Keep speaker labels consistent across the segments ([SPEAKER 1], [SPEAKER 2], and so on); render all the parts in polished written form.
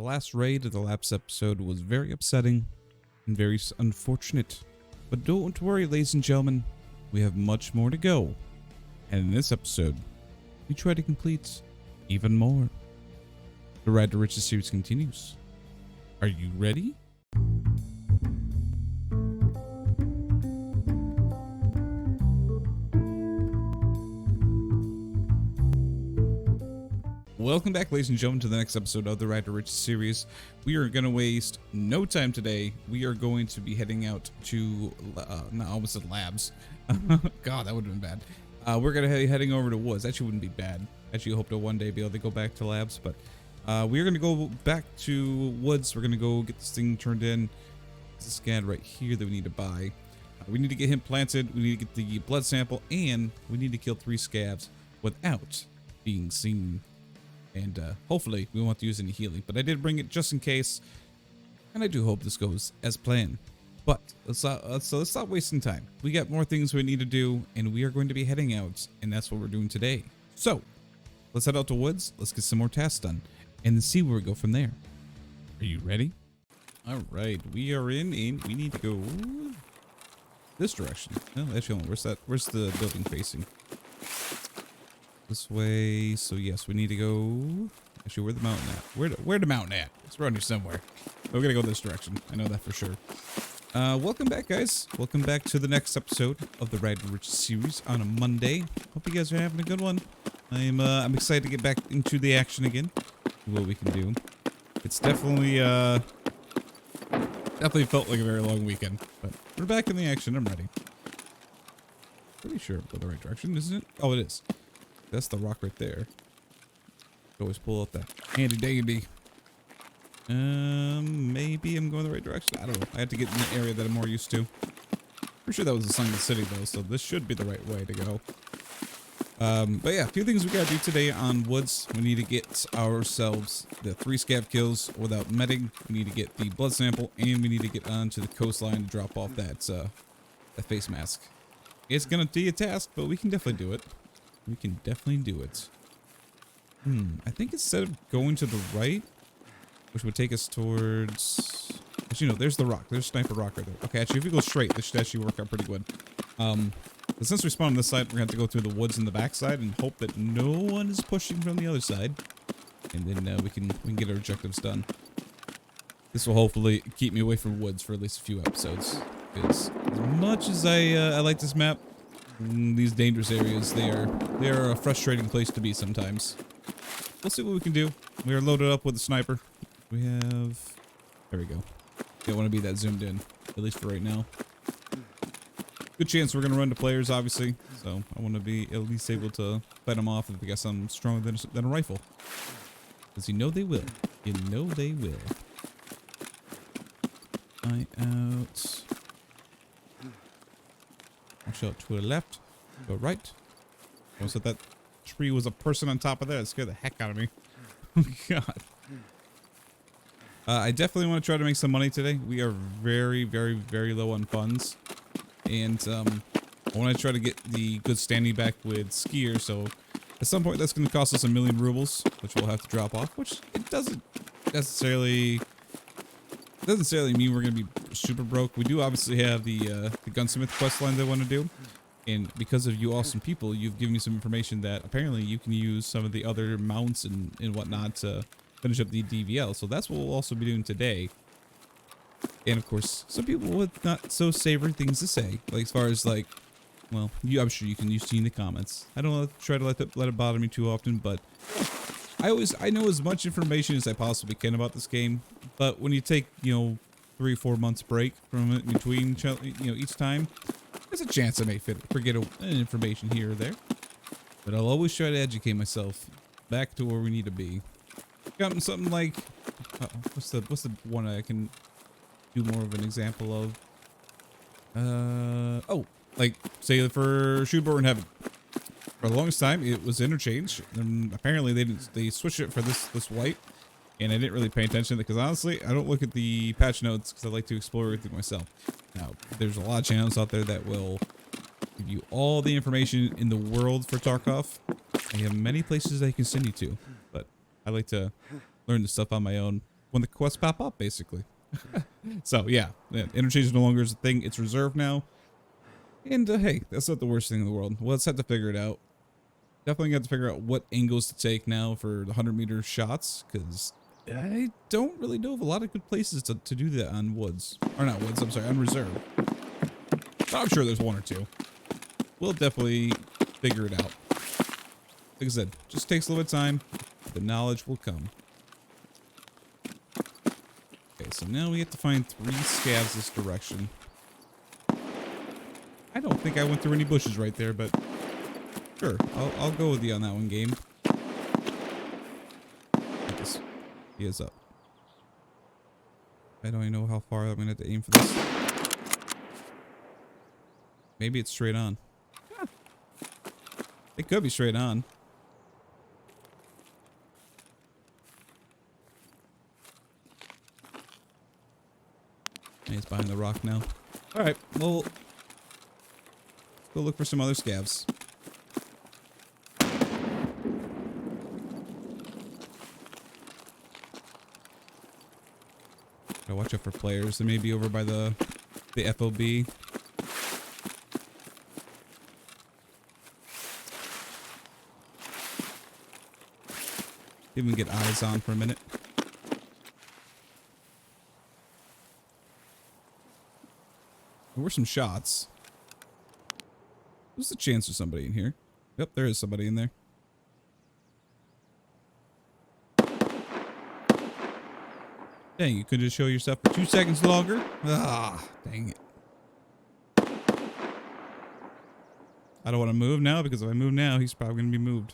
[SPEAKER 1] last raid of the last episode was very upsetting and very unfortunate. But don't worry, ladies and gentlemen, we have much more to go. And in this episode, we try to complete even more. The Ride to Riches series continues. Are you ready? Welcome back, ladies and gentlemen, to the next episode of the Ride to Riches series. We are going to waste no time today. We are going to be heading out to, no, I almost said labs. God, that would have been bad. We're going to be heading over to woods. Actually, wouldn't be bad. Actually, hope to one day be able to go back to labs, but we're going to go back to woods. We're going to go get this thing turned in. There's a scan right here that we need to buy. We need to get him planted. We need to get the blood sample, and we need to kill 3 scavs without being seen. And hopefully we won't have to use any healing, but I did bring it just in case, and I do hope this goes as planned. But let's stop wasting time. We got more things we need to do, and we are going to be heading out, and that's what we're doing today. So let's head out to woods. Let's get some more tasks done, and then see where we go from there. Are you ready? All right, we are in, and we need to go this direction. Oh, actually, where's the building facing? This way. So yes, we need to go. Actually, where's the mountain at? Where the mountain at? It's around here somewhere. We're gonna go this direction. I know that for sure. Welcome back, guys. Welcome back to the next episode of the Ride to Riches series on a Monday. Hope you guys are having a good one. I'm excited to get back into the action again. See what we can do. It's definitely felt like a very long weekend, but we're back in the action. I'm ready. Pretty sure I'm going the right direction, isn't it? Oh, it is. That's the rock right there. Always pull up that handy dandy. Maybe I'm going the right direction. I don't know. I have to get in the area that I'm more used to. Pretty sure that was the Sun of the City though, so this should be the right way to go. But yeah, a few things we gotta do today on woods. We need to get ourselves the 3 scav kills without medding. We need to get the blood sample, and we need to get onto the coastline to drop off that face mask. It's gonna be a task, but we can definitely do it. We can definitely do it. I think instead of going to the right, which would take us towards... Actually, no, there's the rock. There's Sniper Rock right there. Okay, actually, if we go straight, this should actually work out pretty good. But since we spawned on this side, we're going to have to go through the woods in the backside and hope that no one is pushing from the other side. And then we can get our objectives done. This will hopefully keep me away from woods for at least a few episodes. Because as much as I like this map, these dangerous areas, they are a frustrating place to be sometimes. We'll see what we can do. We are loaded up with a sniper. We have... There we go. Don't want to be that zoomed in, at least for right now. Good chance we're going to run to players, obviously. So I want to be at least able to fight them off if we got something stronger than a rifle. Because you know they will. You know they will. Eye out. Watch out to the left. Go right. Almost thought that tree was a person on top of that. It scared the heck out of me. Oh, God. I definitely want to try to make some money today. We are very, very, very low on funds. And I want to try to get the good standing back with skier. So at some point that's going to cost us 1,000,000 rubles, which we'll have to drop off. Which it doesn't necessarily mean we're going to be super broke. We do obviously have the gunsmith quest line that I want to do. And because of you awesome people, you've given me some information that apparently you can use some of the other mounts and whatnot to finish up the DVL. So that's what we'll also be doing today. And of course, some people with not so savory things to say, like as far as like, well, I'm sure you can see in the comments. I don't try to let it bother me too often, but I know as much information as I possibly can about this game. But when you take 3 or 4 months break from it in between each time, there's a chance I may forget information here or there. But I'll always try to educate myself back to where we need to be. Got something like what's the one I can do more of an example of? Oh, like say for Shootboard in Heaven. For the longest time, it was interchanged. And apparently they switched it for this white, and I didn't really pay attention because honestly, I don't look at the patch notes because I like to explore everything myself. Now, there's a lot of channels out there that will give you all the information in the world for Tarkov. They have many places they can send you to, but I like to learn the stuff on my own. when the quests pop up, basically. So yeah, interchange is no longer a thing. It's reserved now. And hey, that's not the worst thing in the world. We'll just have to figure it out. Definitely got to figure out what angles to take now for the 100-meter shots, because I don't really know of a lot of good places to do that on woods. Or not woods, I'm sorry, on reserve. But I'm sure there's one or two. We'll definitely figure it out. Like I said, just takes a little bit of time. The knowledge will come. Okay, so now we have to find 3 scavs this direction. I don't think I went through any bushes right there, but sure, I'll go with you on that one, game. He is up. I don't even know how far I'm gonna have to aim for this. Maybe it's straight on. Huh. It could be straight on. He's behind the rock now. Alright, well, let's go look for some other scavs. Gotta watch out for players. They may be over by the FOB. Even get eyes on for a minute. There were some shots. What's the chance of somebody in here? Yep, there is somebody in there. Dang, you could just show yourself for 2 seconds longer? Ah, dang it. I don't want to move now, because if I move now, he's probably going to be moved.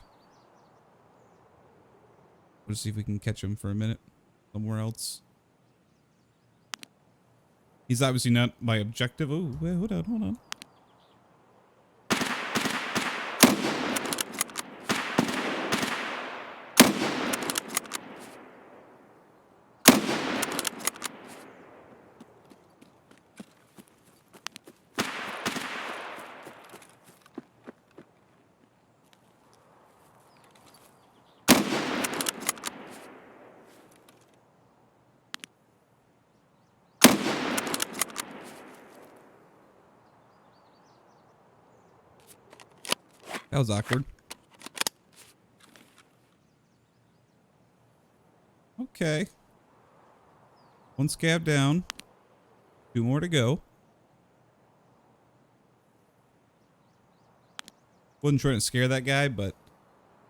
[SPEAKER 1] Let's see if we can catch him for a minute somewhere else. He's obviously not my objective. Oh, wait, hold on, hold on. That was awkward. Okay. 1 scab down. 2 more to go. Wasn't trying to scare that guy, but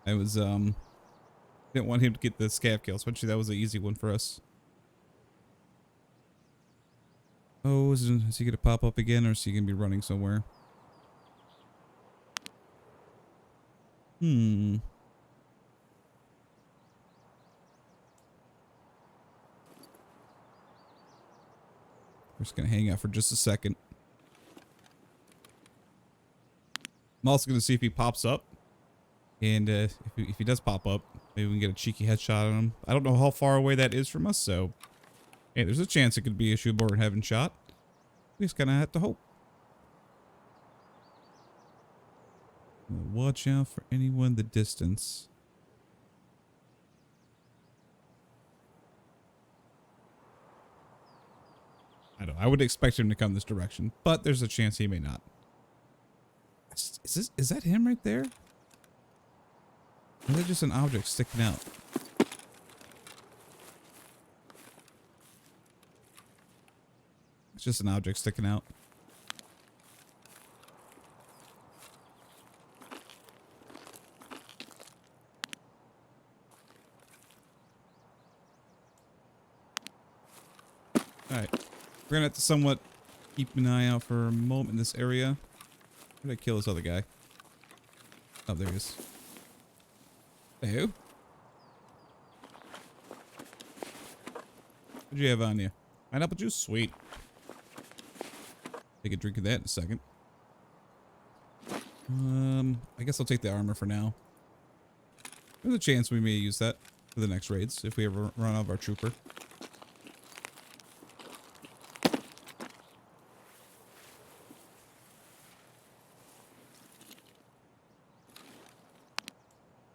[SPEAKER 1] I was, didn't want him to get the scav kill, especially that was an easy one for us. Oh, is he gonna pop up again, or is he gonna be running somewhere? We're just gonna hang out for just a second. I'm also gonna see if he pops up, and if he does pop up, maybe we can get a cheeky headshot on him. I don't know how far away that is from us, so hey, there's a chance it could be a shootborn heaven shot. We just kind of have to hope. Watch out for anyone in the distance. I don't know. I would expect him to come this direction, but there's a chance he may not. Is that him right there? Or is that just an object sticking out? It's just an object sticking out. Alright. We're gonna have to somewhat keep an eye out for a moment in this area. Where did I kill this other guy? Oh, there he is. Hey. What'd you have on you? Pineapple juice? Sweet. Take a drink of that in a second. I guess I'll take the armor for now. There's a chance we may use that for the next raids if we ever run out of our trooper.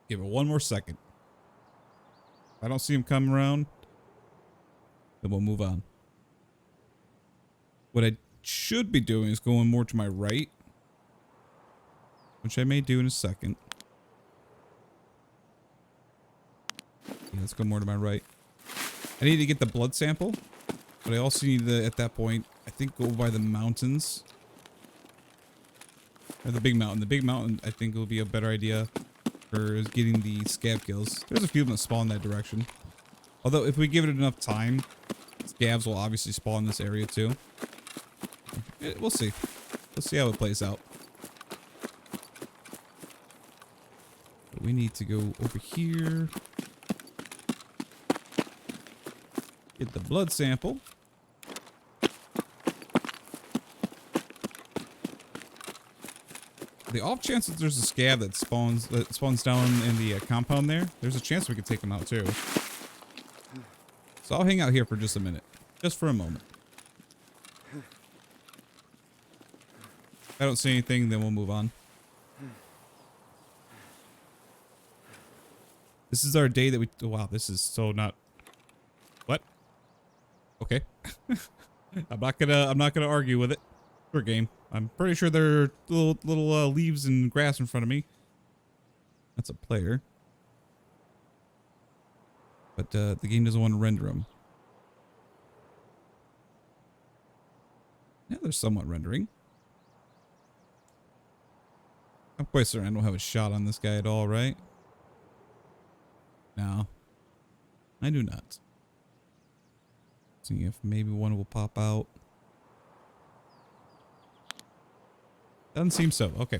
[SPEAKER 1] Give it 1 more second. If I don't see him come around, Then we'll move on. What I should be doing is going more to my right, which I may do in a second. Yeah, let's go more to my right. I need to get the blood sample, but I also need to, at that point, I think go by the mountains. Or the big mountain. The big mountain, I think, will be a better idea for getting the scab kills. There's a few of them that spawn that direction. Although, if we give it enough time, scabs will obviously spawn in this area too. We'll see. We'll see how it plays out. But we need to go over here. Get the blood sample. The off chance that there's a scab that spawns down in the compound there's a chance we could take them out too. So I'll hang out here for just a minute. Just for a moment. If I don't see anything, then we'll move on. This is our day that we... Wow, this is so not... What? Okay. I'm not gonna argue with it. For game. I'm pretty sure there are little leaves and grass in front of me. That's a player. But the game doesn't want to render them. Yeah, they're somewhat rendering. I'm quite certain I don't have a shot on this guy at all, right? No. I do not. See if maybe one will pop out. Doesn't seem so. Okay.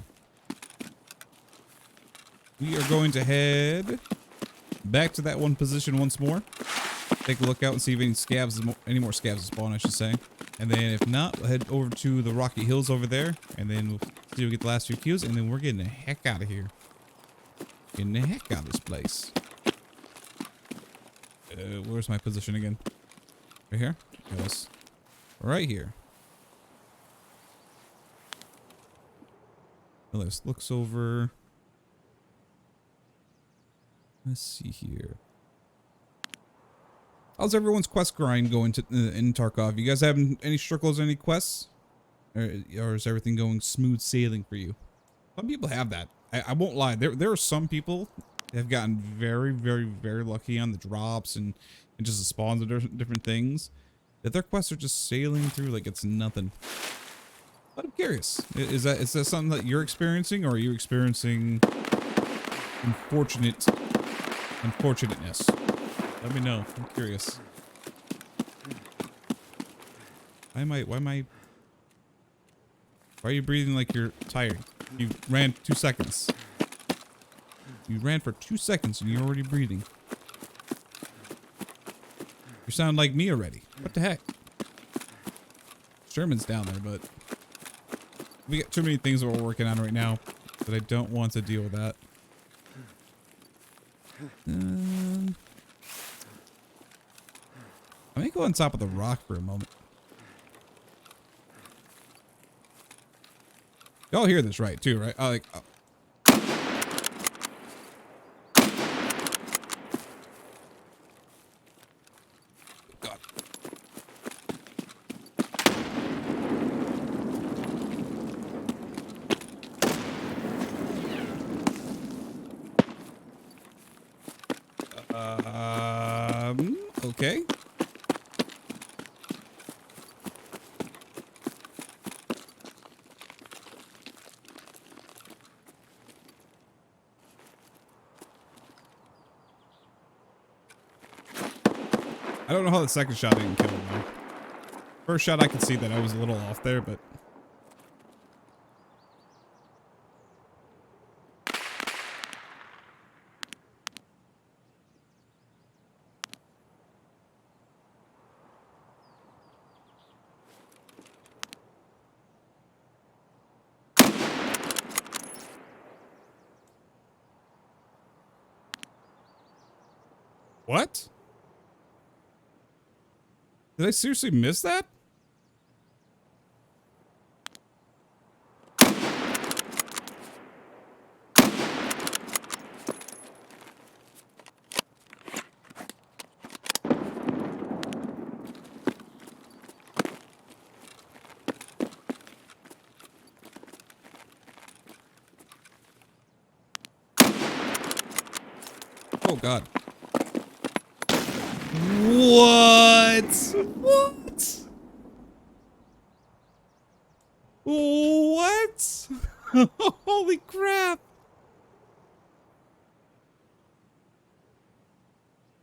[SPEAKER 1] We are going to head back to that one position once more. Take a look out and see if any more scabs spawn, I should say. And then if not, we'll head over to the rocky hills over there. And then we'll see if we get the last few kills. And then we're getting the heck out of here. Getting the heck out of this place. Where's my position again? Right here? Yes. Right here. Let's looks over. Let's see here. How's everyone's quest grind going in Tarkov? You guys having any struggles, any quests? Or is everything going smooth sailing for you? Some people have that. I won't lie. There are some people that have gotten very, very, very lucky on the drops and just the spawns of different things. That their quests are just sailing through like it's nothing. But I'm curious. Is that something that you're experiencing, or are you experiencing unfortunateness? Let me know. I'm curious. Why are you breathing like you're tired? You ran 2 seconds. You ran for 2 seconds and you're already breathing. You sound like me already. What the heck? Sherman's down there, but we got too many things that we're working on right now that I don't want to deal with that. Let me go on top of the rock for a moment. Y'all hear this right too, right? God. Okay. I don't know how the second shot didn't kill him though. First shot I could see that I was a little off there, but... What? Did I seriously miss that? God. What? What? What? Holy crap.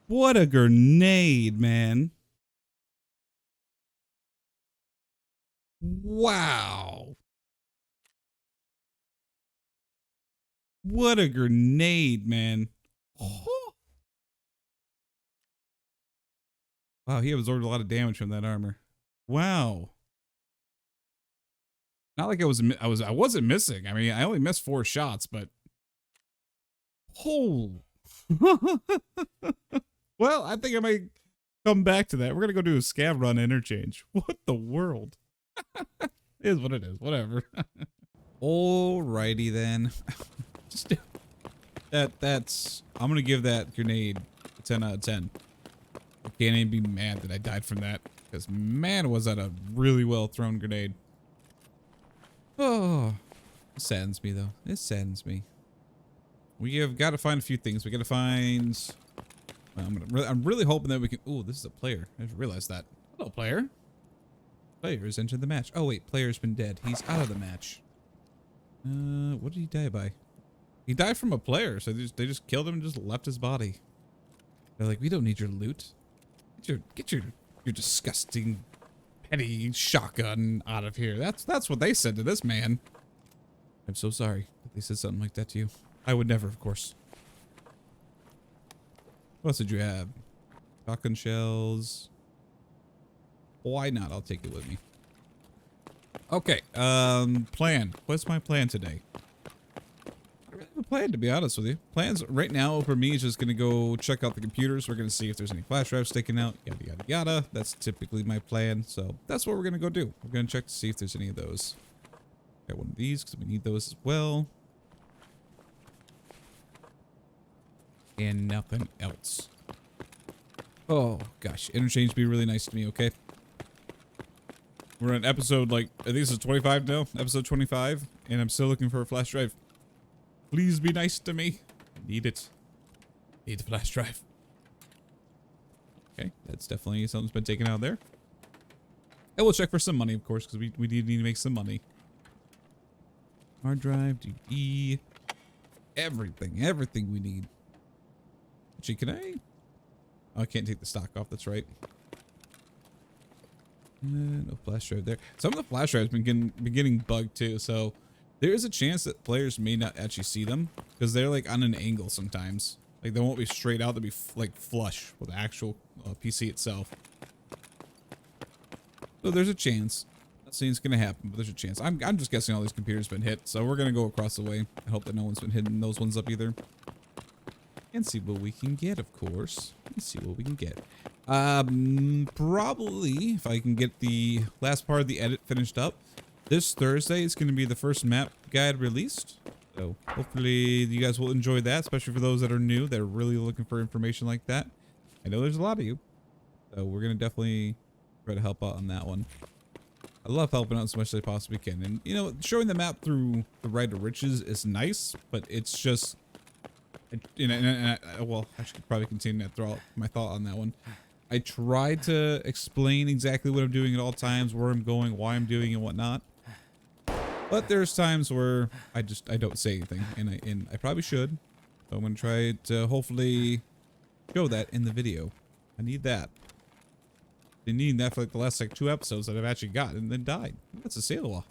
[SPEAKER 1] What a grenade, man. Wow. What a grenade, man. Oh. Wow, he absorbed a lot of damage from that armor. Wow. Not like I wasn't missing. I mean, I only missed 4 shots, but oh. Well, I think I might come back to that. We're gonna go do a scav run interchange. What the world? It is what it is. Whatever. Alrighty then. Just that's. I'm gonna give that grenade a 10 out of 10. I can't even be mad that I died from that, because man, was that a really well thrown grenade. Oh, it saddens me though. It saddens me. We have got to find a few things. We got to find. I'm really hoping that we can. Oh, this is a player. I just realized that. Hello, player. Player has entered the match. Oh wait, player's been dead. He's out of the match. What did he die by? He died from a player, so they just killed him and just left his body. They're like, we don't need your loot. Get your disgusting petty shotgun out of here. That's what they said to this man. I'm so sorry that they said something like that to you. I would never, of course. What else did you have? Shotgun shells. Why not? I'll take it with me. Okay, plan. What's my plan today? I don't really have a plan, to be honest with you. Plans right now for me is just gonna go check out the computers. We're gonna see if there's any flash drives sticking out, yada yada yada. That's typically my plan, so that's what we're gonna go do. We're gonna check to see if there's any of those. Got one of these because we need those as well. And nothing else. Oh gosh, interchange be really nice to me, okay? We're on episode, like, I think this is 25 now, episode 25, and I'm still looking for a flash drive. Please be nice to me. I need it. Need the flash drive. Okay, that's definitely something's been taken out there. And we'll check for some money, of course, because we need to make some money. Hard drive, DVD, everything we need. Actually, can I? Oh, I can't take the stock off, that's right. No flash drive there. Some of the flash drives been getting bugged too, so there is a chance that players may not actually see them because they're like on an angle sometimes. Like they won't be straight out; they'll be like flush with the actual PC itself. So there's a chance. Not saying it's gonna happen, but there's a chance. I'm just guessing all these computers been hit, so we're gonna go across the way. I hope that no one's been hitting those ones up either. And see what we can get, of course. Let's see what we can get. Probably, if I can get the last part of the edit finished up, this Thursday is going to be the first map guide released. So hopefully you guys will enjoy that, especially for those that are new, that are really looking for information like that. I know there's a lot of you. So we're going to definitely try to help out on that one. I love helping out as much as I possibly can. And, you know, showing the map through the Right to Riches is nice, but it's just... well, I should probably continue to throw out my thought on that one. I try to explain exactly what I'm doing at all times, where I'm going, why I'm doing and whatnot. But there's times where I don't say anything, and I probably should. So I'm gonna try to hopefully show that in the video. I need that. Been needing that for like the last like 2 episodes that I've actually got and then died. That's a sailor.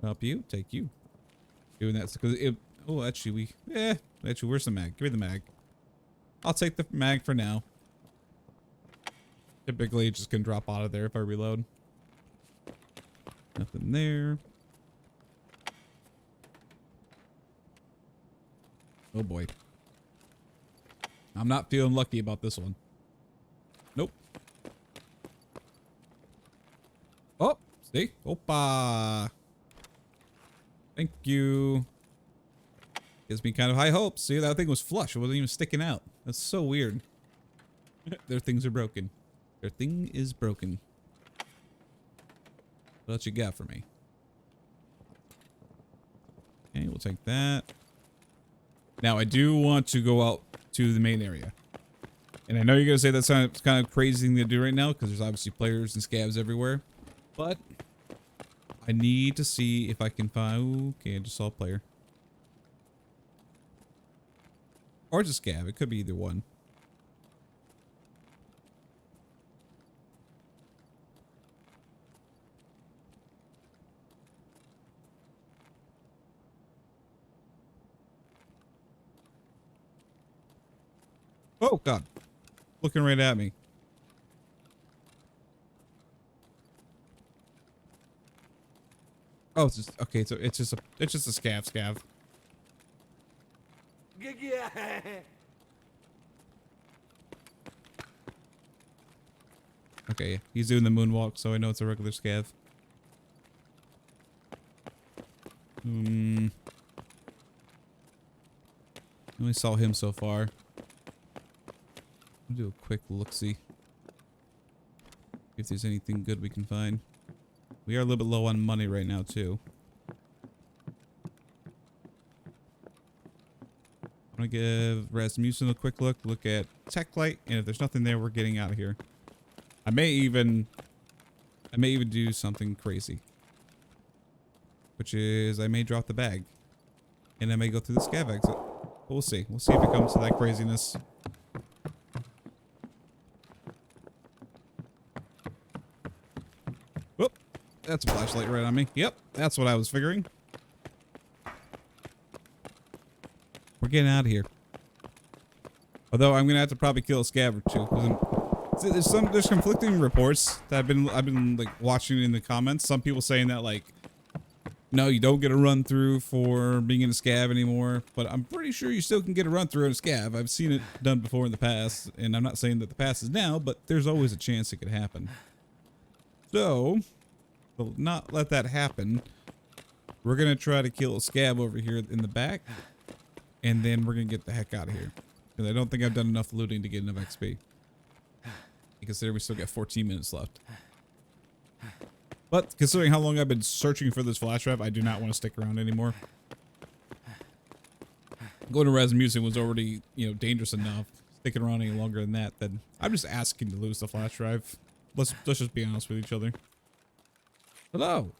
[SPEAKER 1] Help you, take you. Doing that because it. Oh, actually, actually, where's the mag? Give me the mag. I'll take the mag for now. Typically, it just can drop out of there if I reload. Nothing there. Oh boy. I'm not feeling lucky about this one. Nope. Oh, see? Opa. Thank you. Gives me kind of high hopes. See, that thing was flush. It wasn't even sticking out. That's so weird. Their things are broken. Their thing is broken. What else you got for me? Okay, we'll take that. Now, I do want to go out to the main area. And I know you're gonna say that's kind of crazy thing to do right now because there's obviously players and scavs everywhere, but I need to see if I can find. Okay, I just saw a player. Or just scav. It could be either one. Oh God! Looking right at me. Oh, it's just okay. So it's just a scav. Okay, he's doing the moonwalk, so I know it's a regular scav. Only saw him so far. I'll do a quick look-see. If there's anything good we can find. We are a little bit low on money right now, too. I'm gonna give Rasmussen a quick look at Tech Light, and if there's nothing there, we're getting out of here. I may even do something crazy. Which is, I may drop the bag. And I may go through the scav exit. But we'll see. We'll see if it comes to that craziness. Whoop. That's a flashlight right on me. Yep, that's what I was figuring. We're getting out of here. Although I'm gonna have to probably kill a scav or two. There's conflicting reports that I've been like watching in the comments. Some people saying that like, no, you don't get a run through for being in a scav anymore, but I'm pretty sure you still can get a run through in a scav. I've seen it done before in the past, and I'm not saying that the past is now, but there's always a chance it could happen. So, we'll not let that happen. We're gonna try to kill a scav over here in the back, and then we're gonna get the heck out of here. Because I don't think I've done enough looting to get enough XP. Consider we still got 14 minutes left. But considering how long I've been searching for this flash drive, I do not want to stick around anymore. Going to Rasmussen was already, you know, dangerous enough. Sticking around any longer than that, then I'm just asking to lose the flash drive. Let's just be honest with each other. Hello.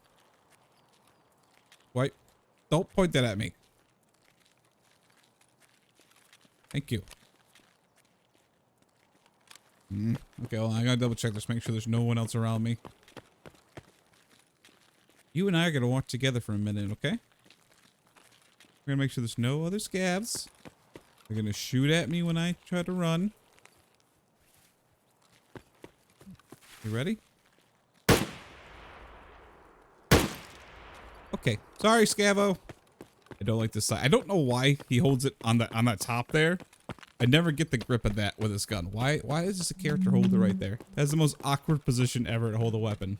[SPEAKER 1] Wait. Don't point that at me. Thank you. Okay, well, I gotta double check this, make sure there's no one else around me. You and I are gonna walk together for a minute, okay? We're gonna make sure there's no other scavs. They're gonna shoot at me when I try to run. You ready? Okay. Sorry, Scavo. I don't like this side. I don't know why he holds it on that top there. I never get the grip of that with his gun. Why is this a character hold it right there? That's the most awkward position ever to hold a weapon.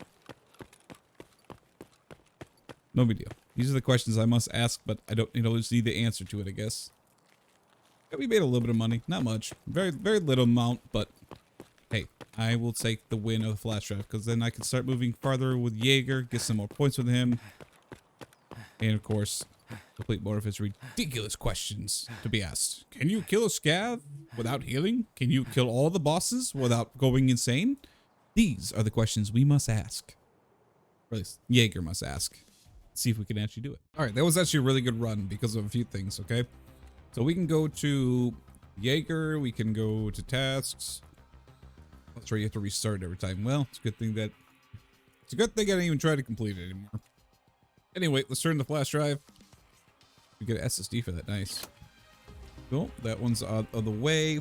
[SPEAKER 1] No big deal. These are the questions I must ask, but I don't, just need the answer to it, I guess. Yeah, we made a little bit of money. Not much. Very, very little amount, but hey, I will take the win of the flash drive because then I can start moving farther with Jaeger, get some more points with him. And of course, complete more of his ridiculous questions to be asked. Can you kill a scav without healing? Can you kill all the bosses without going insane? These are the questions we must ask. Or at least Jaeger must ask. See if we can actually do it. All right, that was actually a really good run because of a few things, okay? So we can go to Jaeger, we can go to tasks. That's right, you have to restart every time. Well, it's a good thing I didn't even try to complete it anymore. Anyway, let's turn the flash drive. We get an SSD for that, nice. Cool, that one's out of the way.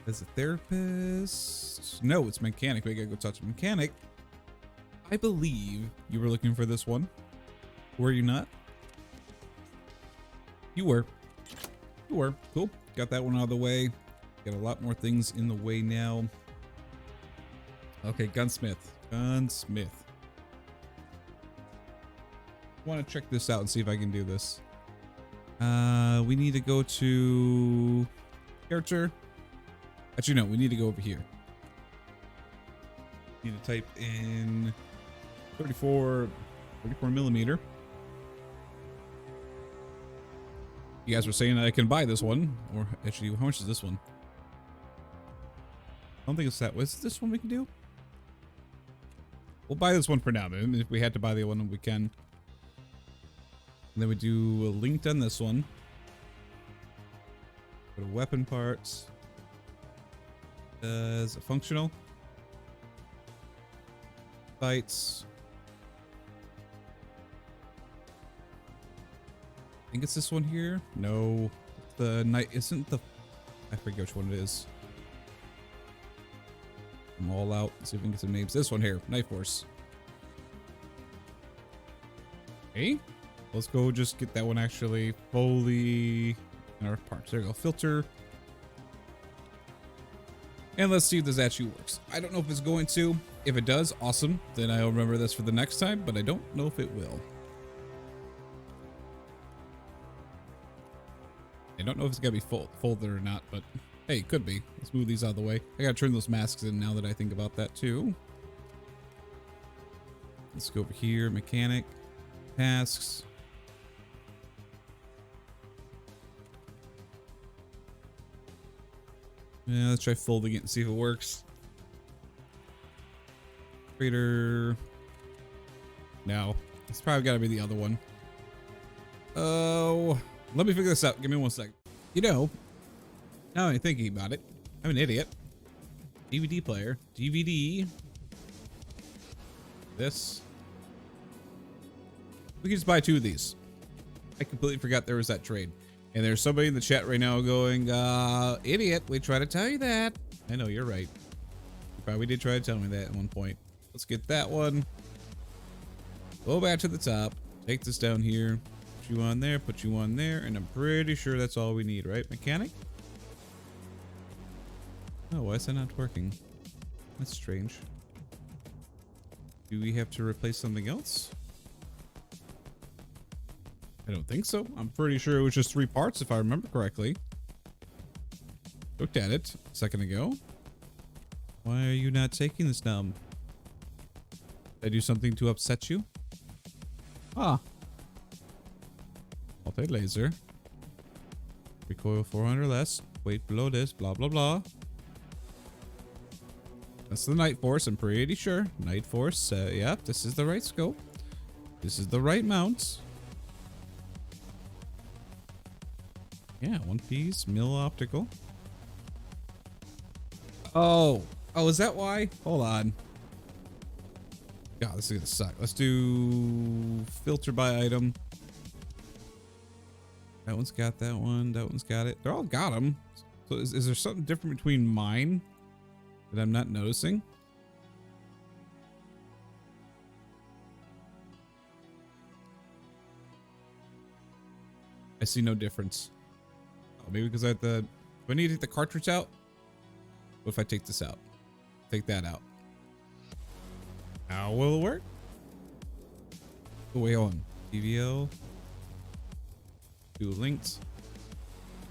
[SPEAKER 1] As a therapist? No, it's mechanic. We gotta go touch a mechanic. I believe you were looking for this one. Were you not? You were. You were. Cool. Got that one out of the way. Got a lot more things in the way now. Okay, gunsmith. Gunsmith. I want to check this out and see if I can do this. We need to go to character. Actually, no, we need to go over here. Need to type in 34 millimeter. You guys were saying I can buy this one, or actually, how much is this one? I don't think it's that. What's this one we can do? We'll buy this one for now, man. If we had to buy the other one, we can. And then we do a linked on this one. Go to weapon parts. Is it functional? Sights. I think it's this one here. No, the night isn't the. I forget which one it is. I'm all out. Let's see if we can get some names. This one here, Night Force. Okay, let's go just get that one actually fully in our parts. There we go. Filter. And let's see if this actually works. I don't know if it's going to. If it does, awesome. Then I'll remember this for the next time, but I don't know if it will. I don't know if it's gonna be folded or not, but hey, it could be. Let's move these out of the way. I gotta turn those masks in now that I think about that too. Let's go over here, mechanic, tasks. Yeah, let's try folding it and see if it works. Trader. No, it's probably gotta be the other one. Oh, let me figure this out. Give me 1 sec. You know, now I'm thinking about it. I'm an idiot. DVD player. DVD. This. We can just buy 2 of these. I completely forgot there was that trade. And there's somebody in the chat right now going, idiot, we try to tell you that. I know, you're right. You probably did try to tell me that at one point. Let's get that one. Go back to the top. Take this down here. Put you on there, put you on there, and I'm pretty sure that's all we need, right? Mechanic? Oh, why is that not working? That's strange. Do we have to replace something else? I don't think so. I'm pretty sure it was just 3 parts if I remember correctly. Looked at it a second ago. Why are you not taking this now? Did I do something to upset you? Ah. Multi-laser. Recoil 400 less. Weight below this. Blah, blah, blah. That's the Night Force, I'm pretty sure. Night Force. Yeah, this is the right scope. This is the right mount. Yeah, 1 piece. Mill optical. Oh. Oh, is that why? Hold on. God, this is gonna suck. Let's do filter by item. That one's got that one. That one's got it. They're all got them. So is there something different between mine that I'm not noticing? I see no difference. Oh, maybe because I have the. Do I need to take the cartridge out? What if I take this out? Take that out. How will it work? Oh, wait, hold on. DVL. Do linked.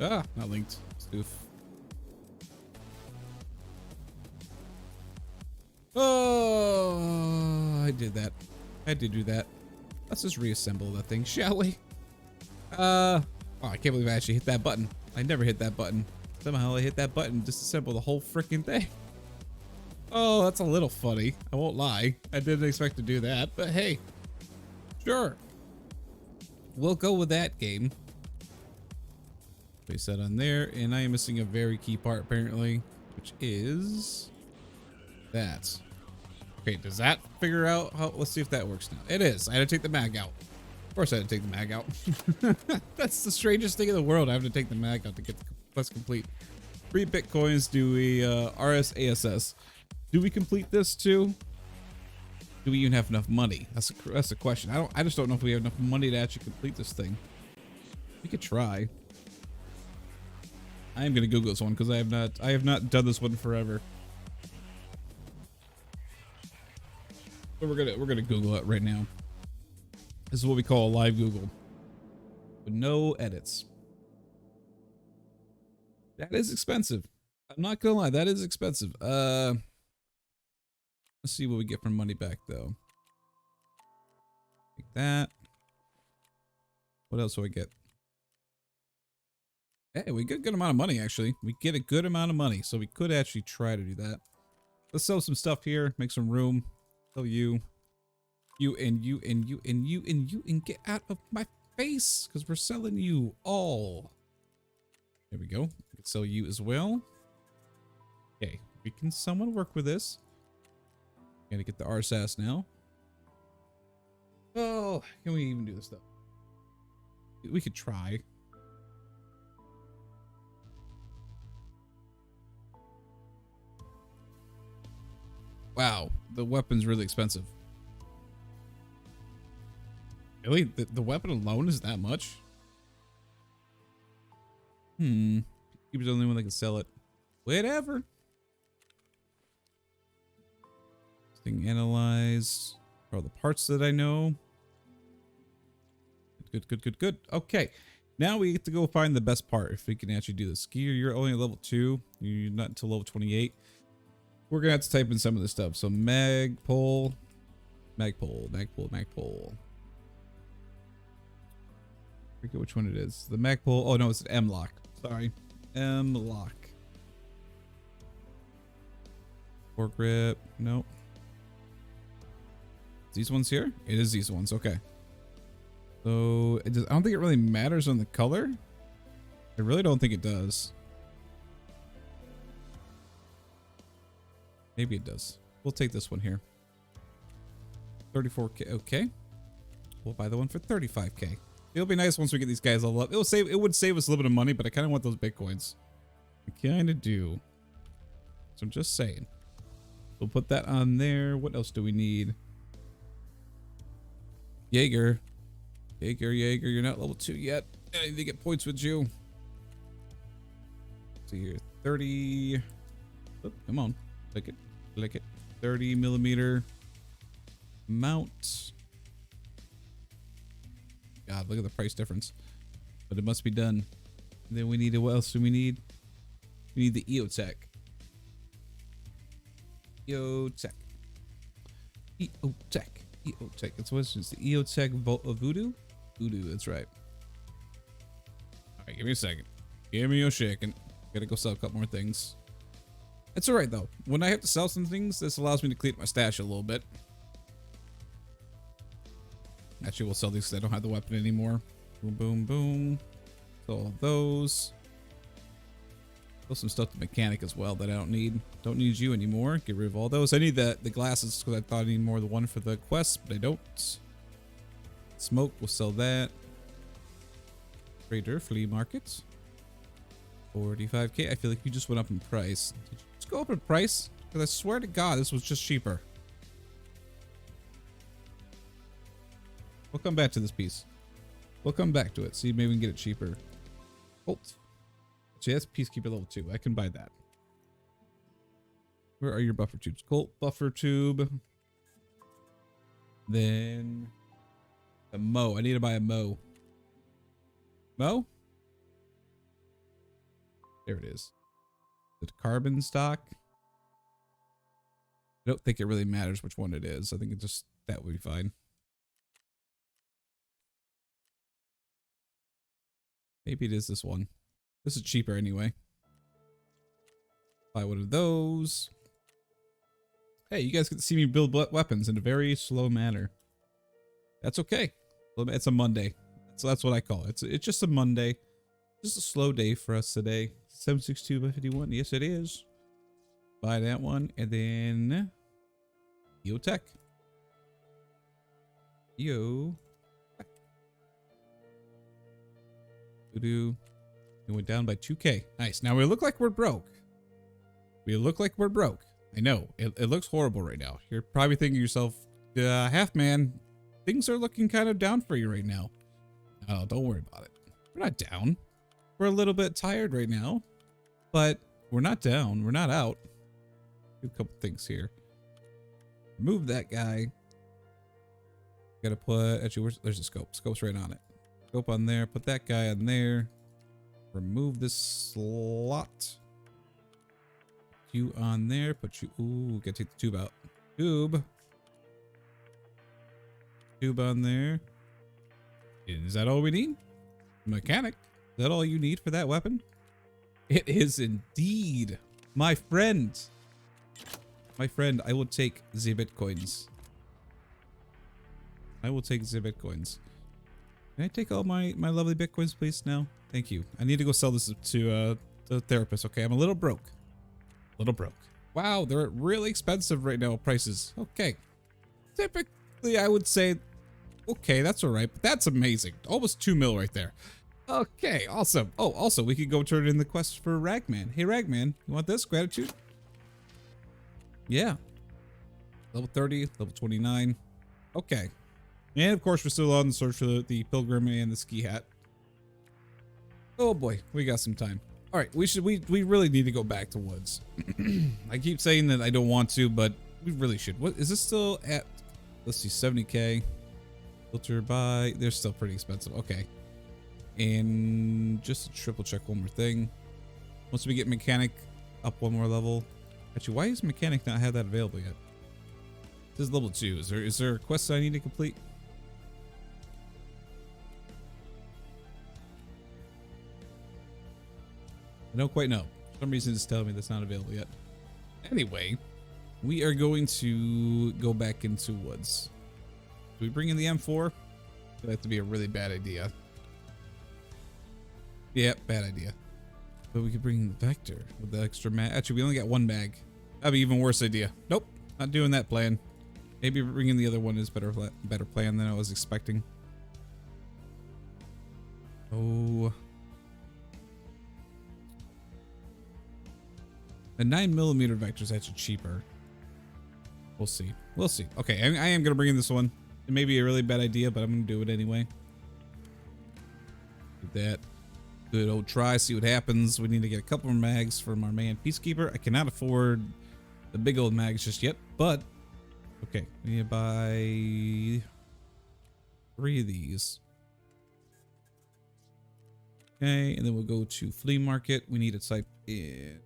[SPEAKER 1] Ah, not linked. Stoof. Oh, I did that. I had to do that. Let's just reassemble the thing, shall we? Oh, I can't believe I actually hit that button. I never hit that button. Somehow I hit that button, disassemble the whole freaking thing. Oh, that's a little funny. I won't lie. I didn't expect to do that, but hey, sure. We'll go with that game. Place that on there, and I am missing a very key part apparently, which is that. Okay, does that figure out how? Let's see if that works now. It is. I had to take the mag out. Of course I had to take the mag out. That's the strangest thing in the world. I have to take the mag out to get the quest complete. 3 Bitcoins do we RSASS. Do we complete this too? Do we even have enough money? That's the question. I just don't know if we have enough money to actually complete this thing. We could try. I am gonna Google this one because I have not done this one forever. So we're gonna Google it right now. This is what we call a live Google. With no edits. That is expensive. I'm not gonna lie, that is expensive. Let's see what we get from money back though. Like that. What else do I get? Hey, we get a good amount of money, actually. We get a good amount of money, so we could actually try to do that. Let's sell some stuff here, make some room. Sell you. You and you and you and you and you and get out of my face, because we're selling you all. There we go. We can sell you as well. Okay, we can somewhat work with this. Gotta get the RSAS now. Oh, can we even do this stuff? We could try. Wow, the weapon's really expensive. Really? The weapon alone is that much? Keeper's the only one that can sell it. Whatever. Thing analyzed. All the parts that I know. Good. Okay. Now we get to go find the best part if we can actually do this. Skier, you're only level 2. You're not until level 28. We're gonna have to type in some of this stuff. So magpole. I forget which one it is. The magpole. Oh no, it's an M-lock. Sorry. M-lock. Foregrip. Nope. These ones here? It is these ones. Okay. So I don't think it really matters on the color. I really don't think it does. Maybe it does. We'll take this one here. 34K. Okay. We'll buy the one for 35K. It'll be nice once we get these guys all up. It would save us a little bit of money, but I kind of want those Bitcoins. I kind of do. So I'm just saying. We'll put that on there. What else do we need? Jaeger. Jaeger, you're not level 2 yet. I need to get points with you. Let's see here. 30. Oh, come on. Click it. 30 millimeter mount. God, look at the price difference. But it must be done. And then we need, what else do we need? We need the EOTech. EOTech. It's what's the EOTech Voodoo? Voodoo, that's right. Alright, give me a second. Give me a second. Gotta go sell a couple more things. It's alright though. When I have to sell some things, this allows me to clean up my stash a little bit. Actually, we'll sell these because I don't have the weapon anymore. Boom. Sell all those. Sell some stuff to mechanic as well that I don't need. Don't need you anymore. Get rid of all those. I need the glasses because I thought I need more than one for the quest, but I don't. Smoke, we'll sell that. Trader, flea market. 45K. I feel like you just went up in price. Did you just go up in price? Because I swear to God, this was just cheaper. We'll come back to this piece. We'll come back to it. See, maybe we can get it cheaper. Colt. See, that's Peacekeeper level 2. I can buy that. Where are your buffer tubes? Colt, buffer tube. Then a Mo. I need to buy a Mo. Mo? There it is. The carbon stock. I don't think it really matters which one it is. I think it just, that would be fine. Maybe it is this one. This is cheaper anyway. Buy one of those. Hey, you guys get to see me build weapons in a very slow manner. That's okay. It's a Monday. So that's what I call it. It's just a Monday. Just a slow day for us today. 762 by 51. Yes, it is. Buy that one. And then EOTech. EOTech. It went down by 2K. Nice. Now we look like we're broke. I know. It looks horrible right now. You're probably thinking to yourself, Halfman, things are looking kind of down for you right now. Oh, don't worry about it. We're not down. We're a little bit tired right now, but we're not down. We're not out. Do a couple things here. Remove that guy. Gotta put, actually, there's a scope. Scope's right on it. Scope on there. Put that guy on there. Remove this slot. You on there. Put you. Ooh, gotta take the tube out. Tube on there. Is that all we need? Mechanic. that all you need for that weapon? It is indeed. My friend. My friend, I will take the bitcoins. I will take the bitcoins. Can I take all my lovely bitcoins, please? No? Thank you. I need to go sell this to the therapist. Okay, I'm a little broke. A little broke. Wow, they're really expensive right now, prices. Okay. Typically, I would say, okay, that's all right, but that's amazing. Almost 2 mil right there. Okay, awesome. Oh, also, we could go turn in the quest for Ragman. Hey, Ragman, you want this? Gratitude? Yeah. Level 30, level 29. Okay. And of course, we're still on the search for the pilgrim and the ski hat. Oh boy, we got some time. All right, we really need to go back to woods. I keep saying that I don't want to, but we really should. What is this still at? Let's see, 70K. Filter by, they're still pretty expensive. Okay. And just to triple check one more thing. Once we get mechanic up one more level. Actually, why does mechanic not have that available yet? This is level 2. Is there a quest I need to complete? I don't quite know. For some reason it's telling me that's not available yet. Anyway, we are going to go back into woods. Do we bring in the M4? That have to be a really bad idea. Yeah, bad idea. But we could bring the Vector with the extra mag. Actually, we only got 1 mag. That'd be even worse idea. Nope, not doing that plan. Maybe bringing the other one is better plan than I was expecting. Oh. The 9mm Vector is actually cheaper. We'll see. We'll see. Okay, I am going to bring in this one. It may be a really bad idea, but I'm going to do it anyway. Do that. Good old try, see what happens. We need to get a couple more mags from our man Peacekeeper. I cannot afford the big old mags just yet, but okay, we need to buy 3 of these. Okay, and then we'll go to flea market. We need to type in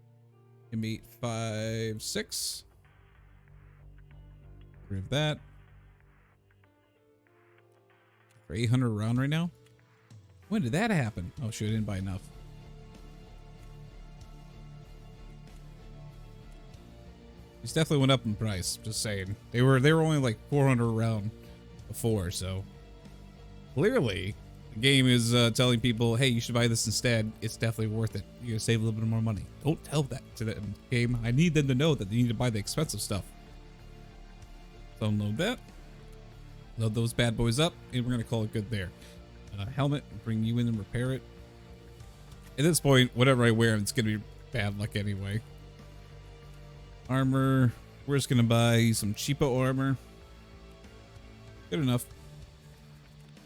[SPEAKER 1] M856. Grab that. For 800 a round right now. When did that happen? Oh shoot, I didn't buy enough. These definitely went up in price, just saying. They were only like 400 a round before, so clearly the game is telling people, hey, you should buy this instead. It's definitely worth it. You're gonna save a little bit more money. Don't tell that to the game. I need them to know that they need to buy the expensive stuff. So unload that. Load those bad boys up, and we're gonna call it good there. Helmet, bring you in and repair it. At this point, whatever I wear, it's gonna be bad luck anyway. Armor, we're just gonna buy some cheapo armor. Good enough.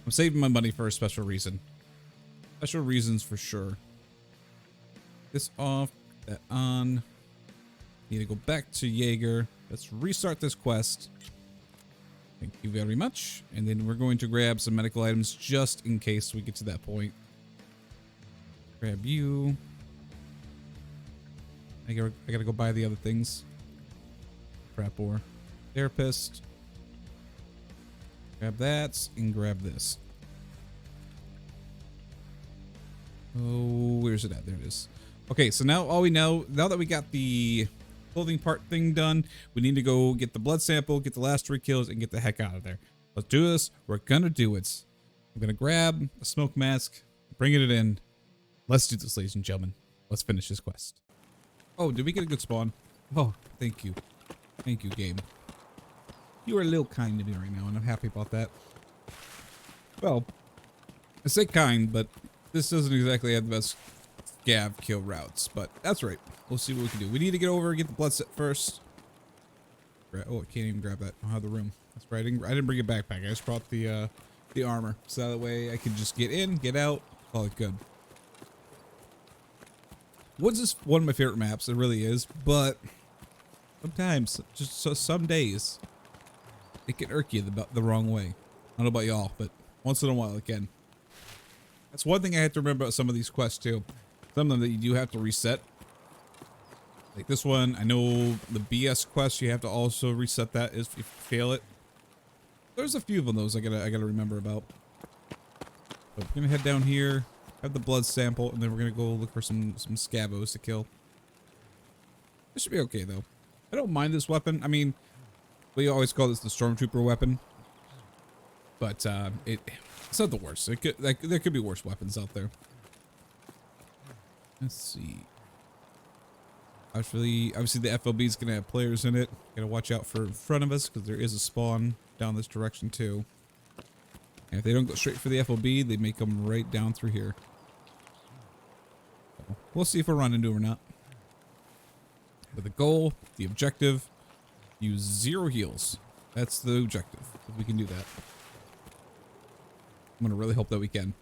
[SPEAKER 1] I'm saving my money for a special reason. Special reasons for sure. This off, that on. Need to go back to Jaeger. Let's restart this quest. Thank you very much. And then we're going to grab some medical items just in case we get to that point. Grab you. I gotta go buy the other things. Crap ore. Therapist. Grab that and grab this. Oh, where's it at? There it is. Okay, so now all we know, now that we got the clothing part thing done, we need to go get the blood sample, get the last 3 kills, and get the heck out of there. Let's do this. We're gonna do it. I'm gonna grab a smoke mask, bring it in. Let's do this, ladies and gentlemen. Let's finish this quest. Oh, did we get a good spawn? Oh, thank you. Thank you, game. You are a little kind to me right now, and I'm happy about that. Well, I say kind, but this doesn't exactly have the best scav kill routes, but that's right. We'll see what we can do. We need to get over and get the blood set first. Oh, I can't even grab that. I don't have the room. That's right. I didn't bring a backpack. I just brought the armor, so that way I can just get in, get out, call it good. Woods is one of my favorite maps. It really is, but sometimes, just so some days, it can irk you the wrong way. I don't know about y'all, but once in a while it can. That's one thing I have to remember about some of these quests too. Some of them that you do have to reset. Like this one, I know the BS quest, you have to also reset that if you fail it. There's a few of those I gotta remember about. But we're gonna head down here. have the blood sample, and then we're gonna go look for some scabos to kill. This should be okay though. I don't mind this weapon. I mean, we always call this the stormtrooper weapon, but it's not the worst. It could, like, there could be worse weapons out there. Let's see. Obviously the FLB is gonna have players in it. Gotta watch out for in front of us because there is a spawn down this direction too. And if they don't go straight for the FLB, they may come right down through here. So we'll see if we'll run into them or not. But the goal, the objective, use 0 heals. That's the objective. If we can do that. I'm gonna really hope that we can.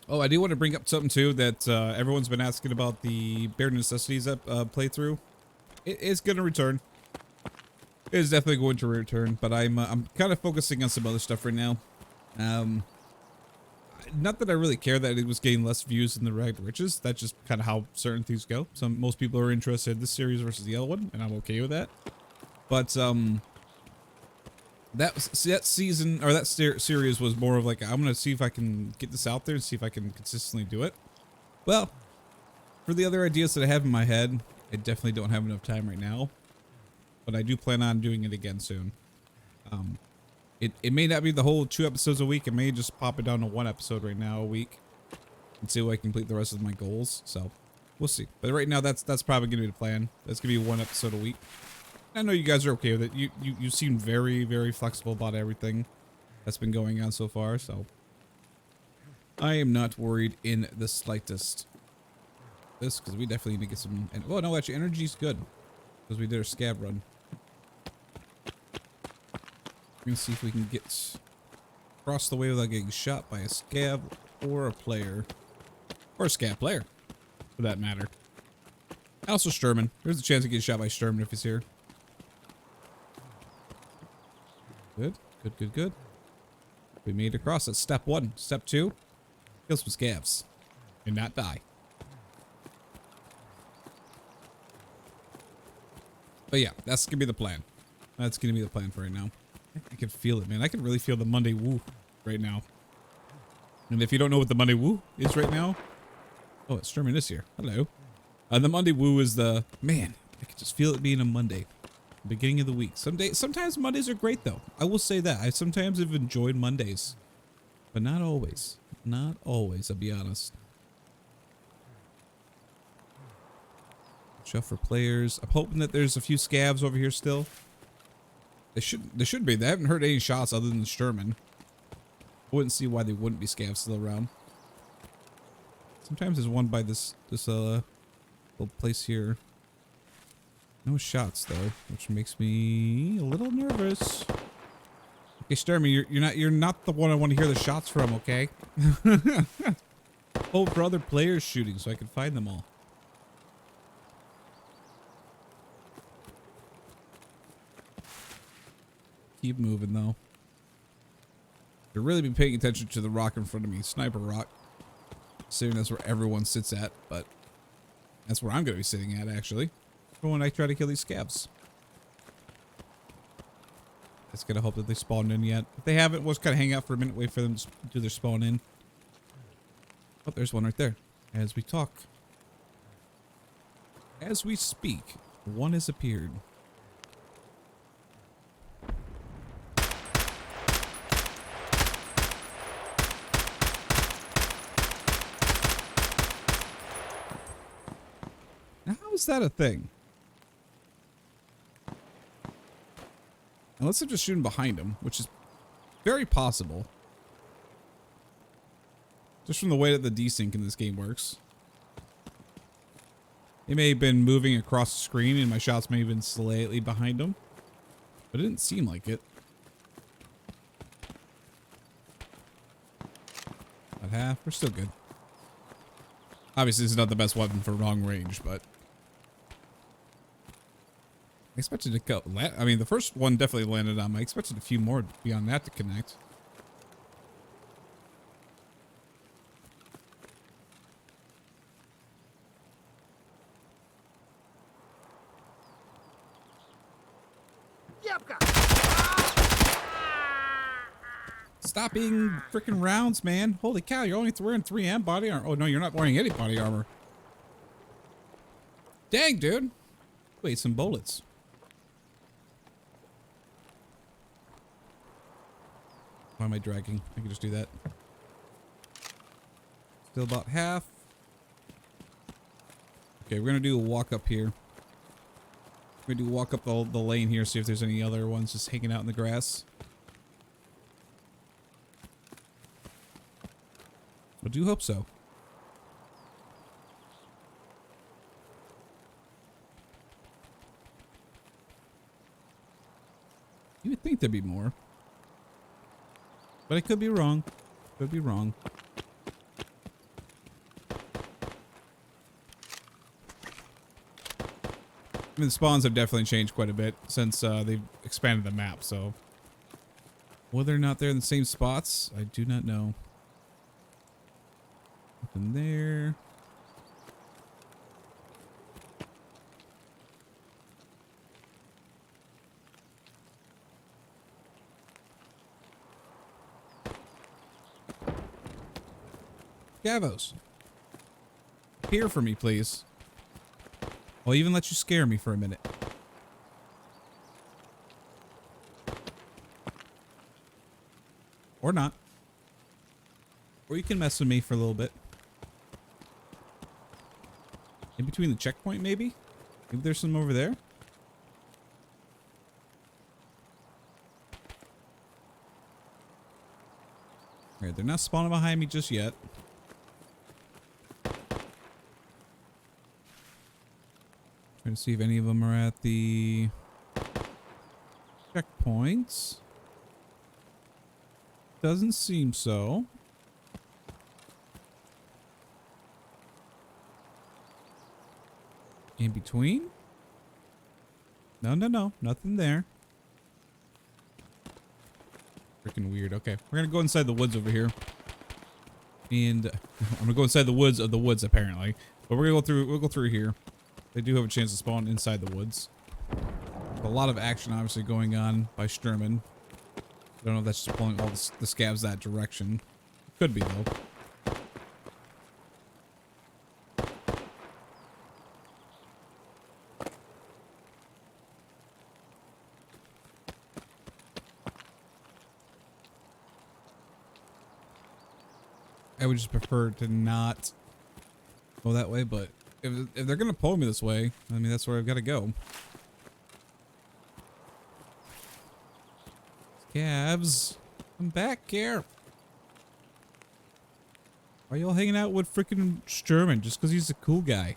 [SPEAKER 1] Oh, I do want to bring up something too that everyone's been asking about the Bare Necessities playthrough. It is going to return. It is definitely going to return, but I'm kind of focusing on some other stuff right now. Not that I really care that it was getting less views than the Ragged Riches. That's just kind of how certain things go. Most people are interested in this series versus the other one, and I'm okay with that. But that season or that series was more of like, I'm gonna see if I can get this out there and see if I can consistently do it. Well, for the other ideas that I have in my head, I definitely don't have enough time right now, but I do plan on doing it again soon. It may not be the whole 2 episodes a week. It may just pop it down to 1 episode right now a week until I complete the rest of my goals. So we'll see. But right now, that's probably gonna be the plan. That's gonna be 1 episode a week. I know you guys are okay with it. You seem very, very flexible about everything that's been going on so far, so I am not worried in the slightest. This, because we definitely need to get some. And oh no, actually, energy's good because we did our scab run. We're gonna see if we can get across the way without getting shot by a scab or a player, or a scab player, for that matter. Also, Sturman. There's a chance to get shot by Sturman if he's here. Good, good, good, good. We made it across. That's step 1. Step 2, kill some scavs and not die. But yeah, that's gonna be the plan. That's gonna be the plan for right now. I can feel it, man. I can really feel the Monday woo right now. And if you don't know what the Monday woo is right now, oh, it's Sturman is here. Hello. The Monday woo is the, man, I can just feel it being a Monday. Beginning of the week. Sometimes Mondays are great though. I will say that. I sometimes have enjoyed Mondays. But not always. Not always, I'll be honest. Watch out for players. I'm hoping that there's a few scabs over here still. There should be. They haven't heard any shots other than Sturman. I wouldn't see why they wouldn't be scabs still around. Sometimes there's one by this little place here. No shots though, which makes me a little nervous. Okay, Sturmy, you're not the one I want to hear the shots from, okay? Hope for other players shooting so I can find them all. Keep moving though. I've really been paying attention to the rock in front of me, Sniper Rock. Assuming that's where everyone sits at, but that's where I'm going to be sitting at actually. When I try to kill these scabs. Just gotta hope that they spawned in yet. If they haven't, we'll just kind of hang out for a minute, wait for them to do their spawn in. Oh, there's one right there. As we talk. As we speak, one has appeared. Now, how is that a thing? Unless they're just shooting behind him, which is very possible. Just from the way that the desync in this game works. They may have been moving across the screen and my shots may have been slightly behind them. But it didn't seem like it. About half. We're still good. Obviously, this is not the best weapon for long range, but I expected to go. I mean, the first one definitely landed on me. I expected a few more beyond that to connect. Stop being freaking rounds, man. Holy cow, you're only wearing 3M body armor. Oh, no, you're not wearing any body armor. Dang, dude. Wait, some bullets. Why am I dragging? I can just do that. Still about half. Okay, we're gonna do a walk up here. We're gonna do a walk up the lane here, see if there's any other ones just hanging out in the grass. I do hope so. You would think there'd be more. But I could be wrong. Could be wrong. I mean, the spawns have definitely changed quite a bit since they've expanded the map, so. Whether or not they're in the same spots, I do not know. Nothing there. Gavos. Appear for me, please. I'll even let you scare me for a minute. Or not. Or you can mess with me for a little bit. In between the checkpoint, maybe? Maybe there's some over there? Alright, they're not spawning behind me just yet. Trying to see if any of them are at the checkpoints. Doesn't seem so. In between? No, no, no. Nothing there. Freaking weird. Okay. We're gonna go inside the woods over here. And I'm gonna go inside the woods of the woods, apparently. But we'll go through here. They do have a chance to spawn inside the woods. A lot of action obviously going on by Sturman. I don't know if that's just pulling all the scabs that direction. Could be though. I would just prefer to not go that way, but if they're gonna pull me this way, I mean that's where I've got to go. Scabs, come back here. Why are y'all hanging out with freaking Sturman just because he's a cool guy?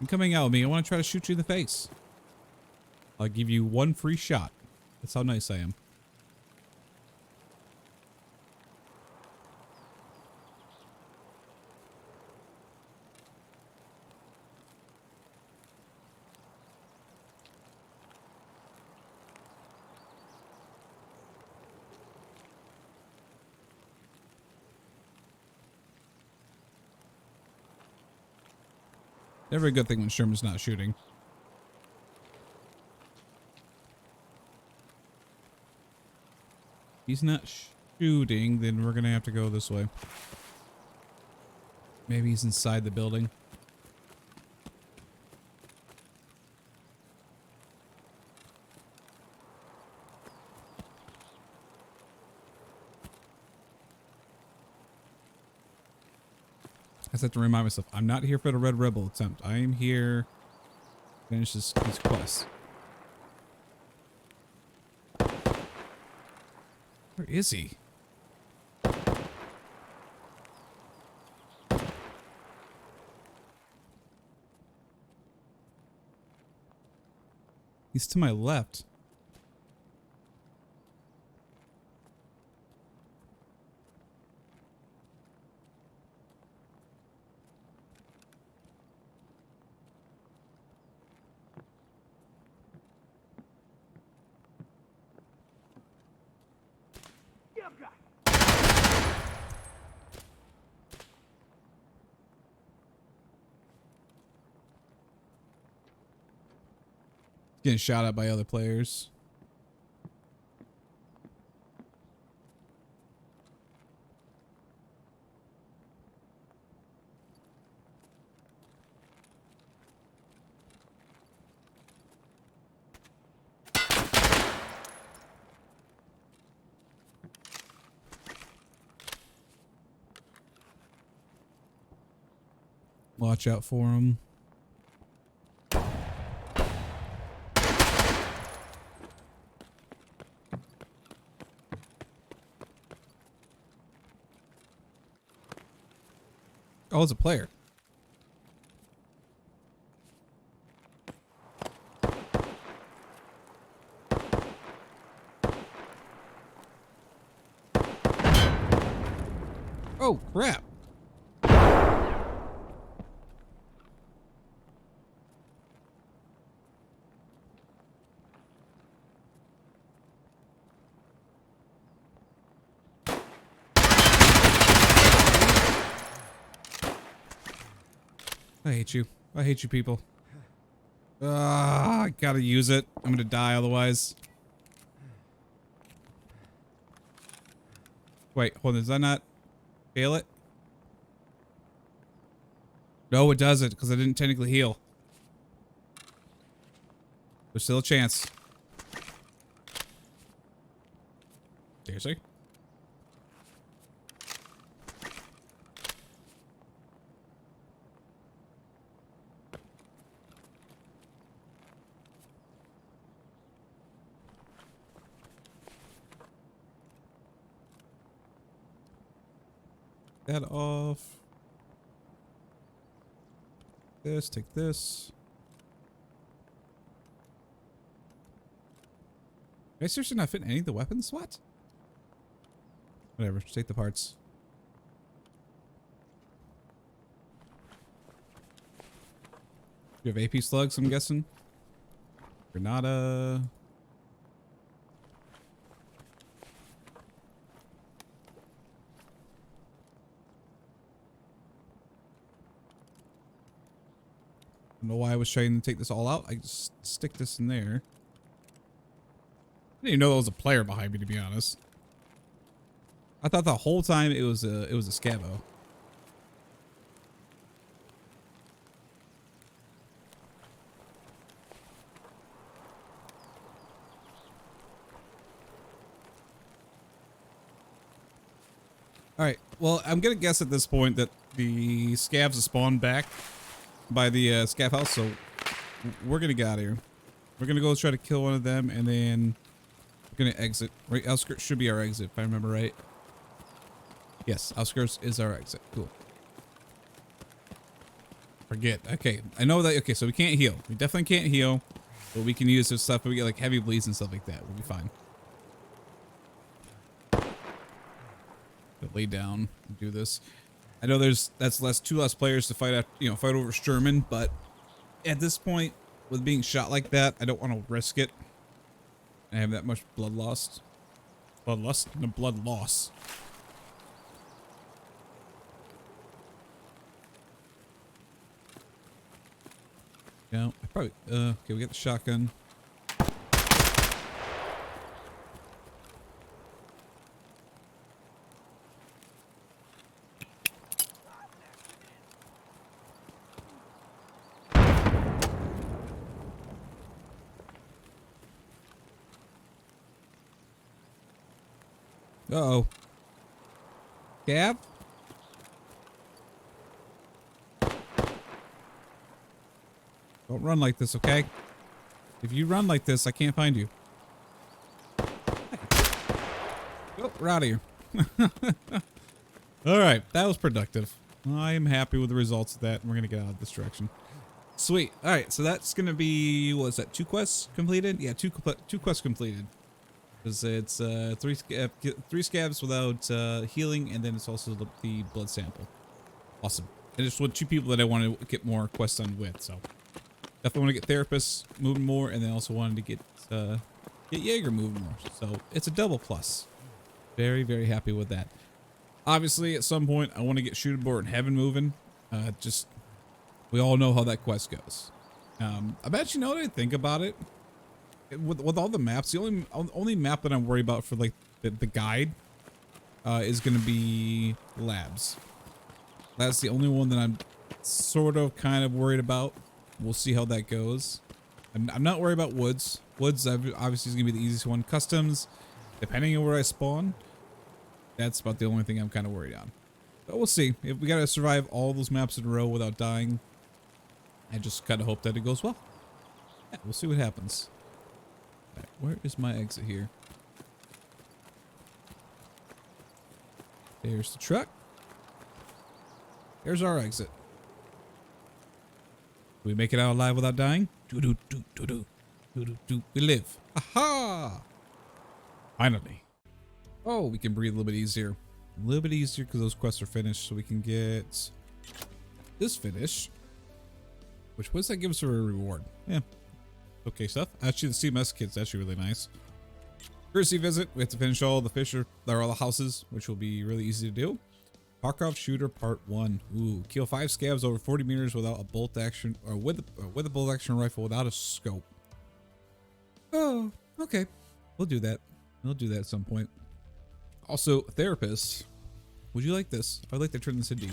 [SPEAKER 1] You're coming out with me. I want to try to shoot you in the face. I'll give you one free shot. That's how nice I am. Never a good thing when Sherman's not shooting. He's not shooting, then we're gonna have to go this way. Maybe he's inside the building. I just have to remind myself, I'm not here for the Red Rebel attempt. I am here to finish these quests. Where is he? He's to my left. Getting shot at by other players. Watch out for him. Oh, it's a player. Oh, crap. I hate you. I hate you people. I gotta use it. I'm gonna die otherwise. Wait, hold on. Does that not fail it? No, it doesn't, because I didn't technically heal. There's still a chance. Seriously? That off. This, take this. Am I seriously not fitting any of the weapons? What? Whatever, just take the parts. You have AP slugs, I'm guessing? Granada. I don't know why I was trying to take this all out. I just stick this in there. I didn't even know there was a player behind me, to be honest. I thought the whole time it was a scavo. All right. Well, I'm gonna guess at this point that the scavs have spawned back by the scav house, so we're gonna get out of here. We're gonna go try to kill one of them, and then we're gonna exit. Right, outskirts should be our exit, if I remember right. Yes, outskirts is our exit. Cool. Forget. Okay, I know that. Okay, so we can't heal. We definitely can't heal, but we can use this stuff. We get like heavy bleeds and stuff like that. We'll be fine. Lay down and do this. I know that's two less players to fight at, fight over Sturman, but at this point, with being shot like that, I don't want to risk it. I have that much blood lost. Bloodlust? No, blood loss. Yeah, I probably, okay, we got the shotgun. Uh-oh. Gab? Don't run like this, okay? If you run like this, I can't find you. Oh, we're out of here. Alright, that was productive. I am happy with the results of that, and we're going to get out of this direction. Sweet. Alright, so that's going to be, what is that, 2 quests completed? Yeah, two quests completed. Because it's three scabs without healing, and then it's also the blood sample. Awesome. And it's with 2 people that I want to get more quests done with, so definitely want to get therapists moving more, and then also wanted to get Jaeger moving more. So it's a double plus. Very, very happy with that. Obviously, at some point, I want to get Shootable in Heaven moving. We all know how that quest goes. I bet you know what I think about it. With all the maps, the only map that I'm worried about for like the guide is going to be labs. That's the only one that I'm sort of kind of worried about. We'll see how that goes. I'm not worried about woods. Woods obviously is going to be the easiest one. Customs, depending on where I spawn, that's about the only thing I'm kind of worried on. But we'll see. If we gotta survive all those maps in a row without dying, I just kind of hope that it goes well. Yeah, we'll see what happens. All right, where is my exit here? There's the truck. There's our exit. Do we make it out alive without dying? We live. Aha! Finally. Oh, we can breathe a little bit easier. A little bit easier because those quests are finished, so we can get this finished. Which, what does that give us for a reward? Yeah. Okay stuff. Actually, the CMS kit's actually really nice. Courtesy visit. We have to finish all the fisher, or all the houses, which will be really easy to do. Tarkov shooter part 1. Ooh, kill 5 scavs over 40 meters without a bolt action, or with a bolt action rifle without a scope. Oh, okay. We'll do that. We'll do that at some point. Also, therapist. Would you like this? I'd like to turn this into you.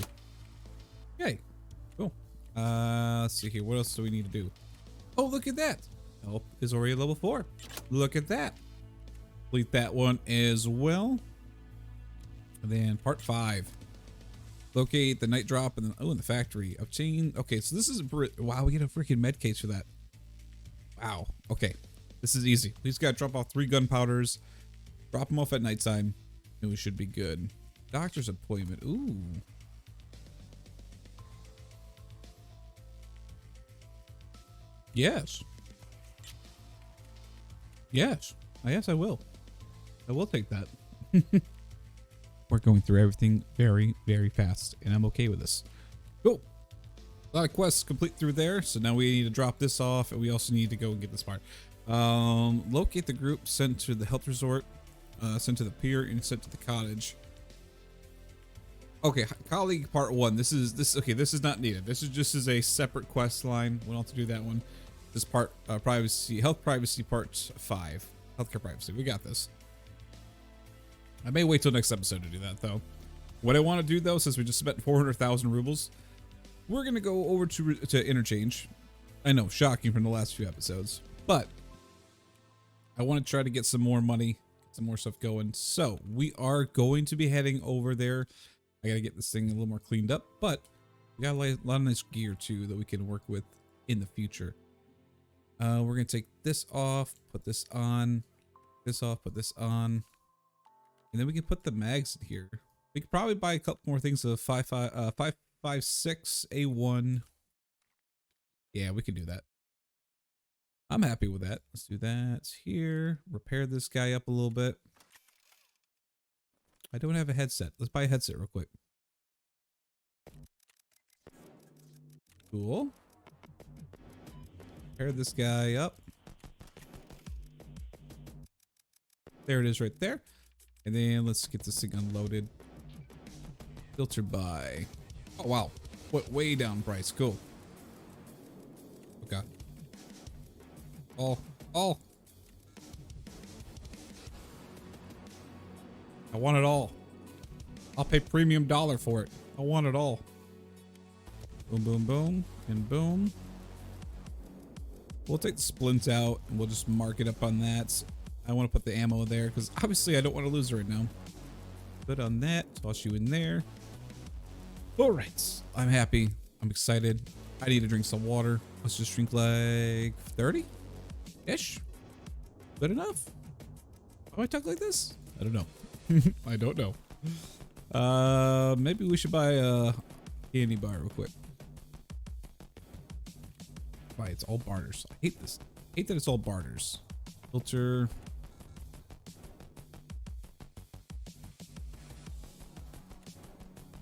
[SPEAKER 1] Yay. Cool. Let's see here. What else do we need to do? Oh, look at that. Help is already level 4. Look at that. Complete that one as well. And then part 5. Locate the night drop and then, oh, in the factory. Obtain. Okay, so this is, wow, we get a freaking med case for that. Wow. Okay. This is easy. We just gotta drop off 3 gunpowders. Drop them off at nighttime. And we should be good. Doctor's appointment. Ooh. Yes. Yes. Yes, I will. I will take that. We're going through everything very, very fast, and I'm okay with this. Cool. A lot of quests complete through there, so now we need to drop this off, and we also need to go and get this part. Locate the group sent to the health resort, sent to the pier, and sent to the cottage. Okay, colleague part 1. This is not needed. This is just as a separate quest line. We don't have to do that one. This part, privacy, health privacy part 5. Healthcare privacy. We got this. I may wait till next episode to do that though. What I want to do though, since we just spent 400,000 rubles, we're gonna go over to interchange. I know, shocking from the last few episodes, but I want to try to get some more money, get some more stuff going. So we are going to be heading over there. I gotta get this thing a little more cleaned up, but we got a lot of nice gear too that we can work with in the future. We're gonna take this off, put this on, this off, put this on, and then we can put the mags in here. We could probably buy a couple more things of 5.56 A1. Yeah, we can do that. I'm happy with that. Let's do that here. Repair this guy up a little bit. I don't have a headset. Let's buy a headset real quick. Cool. Repair this guy up. There it is right there. And then let's get this thing unloaded. Filter by. Oh, wow. Way down price. Cool. Okay. Oh. I want it all. I'll pay premium dollar for it. I want it all. Boom, boom, boom, and boom. We'll take the splint out and we'll just mark it up on that. I want to put the ammo there because obviously I don't want to lose it right now. Put on that. Toss you in there. All right. I'm happy. I'm excited. I need to drink some water. Let's just drink like 30-ish. Good enough? How do I talk like this? I don't know. I don't know. Maybe we should buy a candy bar real quick. Why, it's all barters. I hate this. I hate that it's all barters. Filter.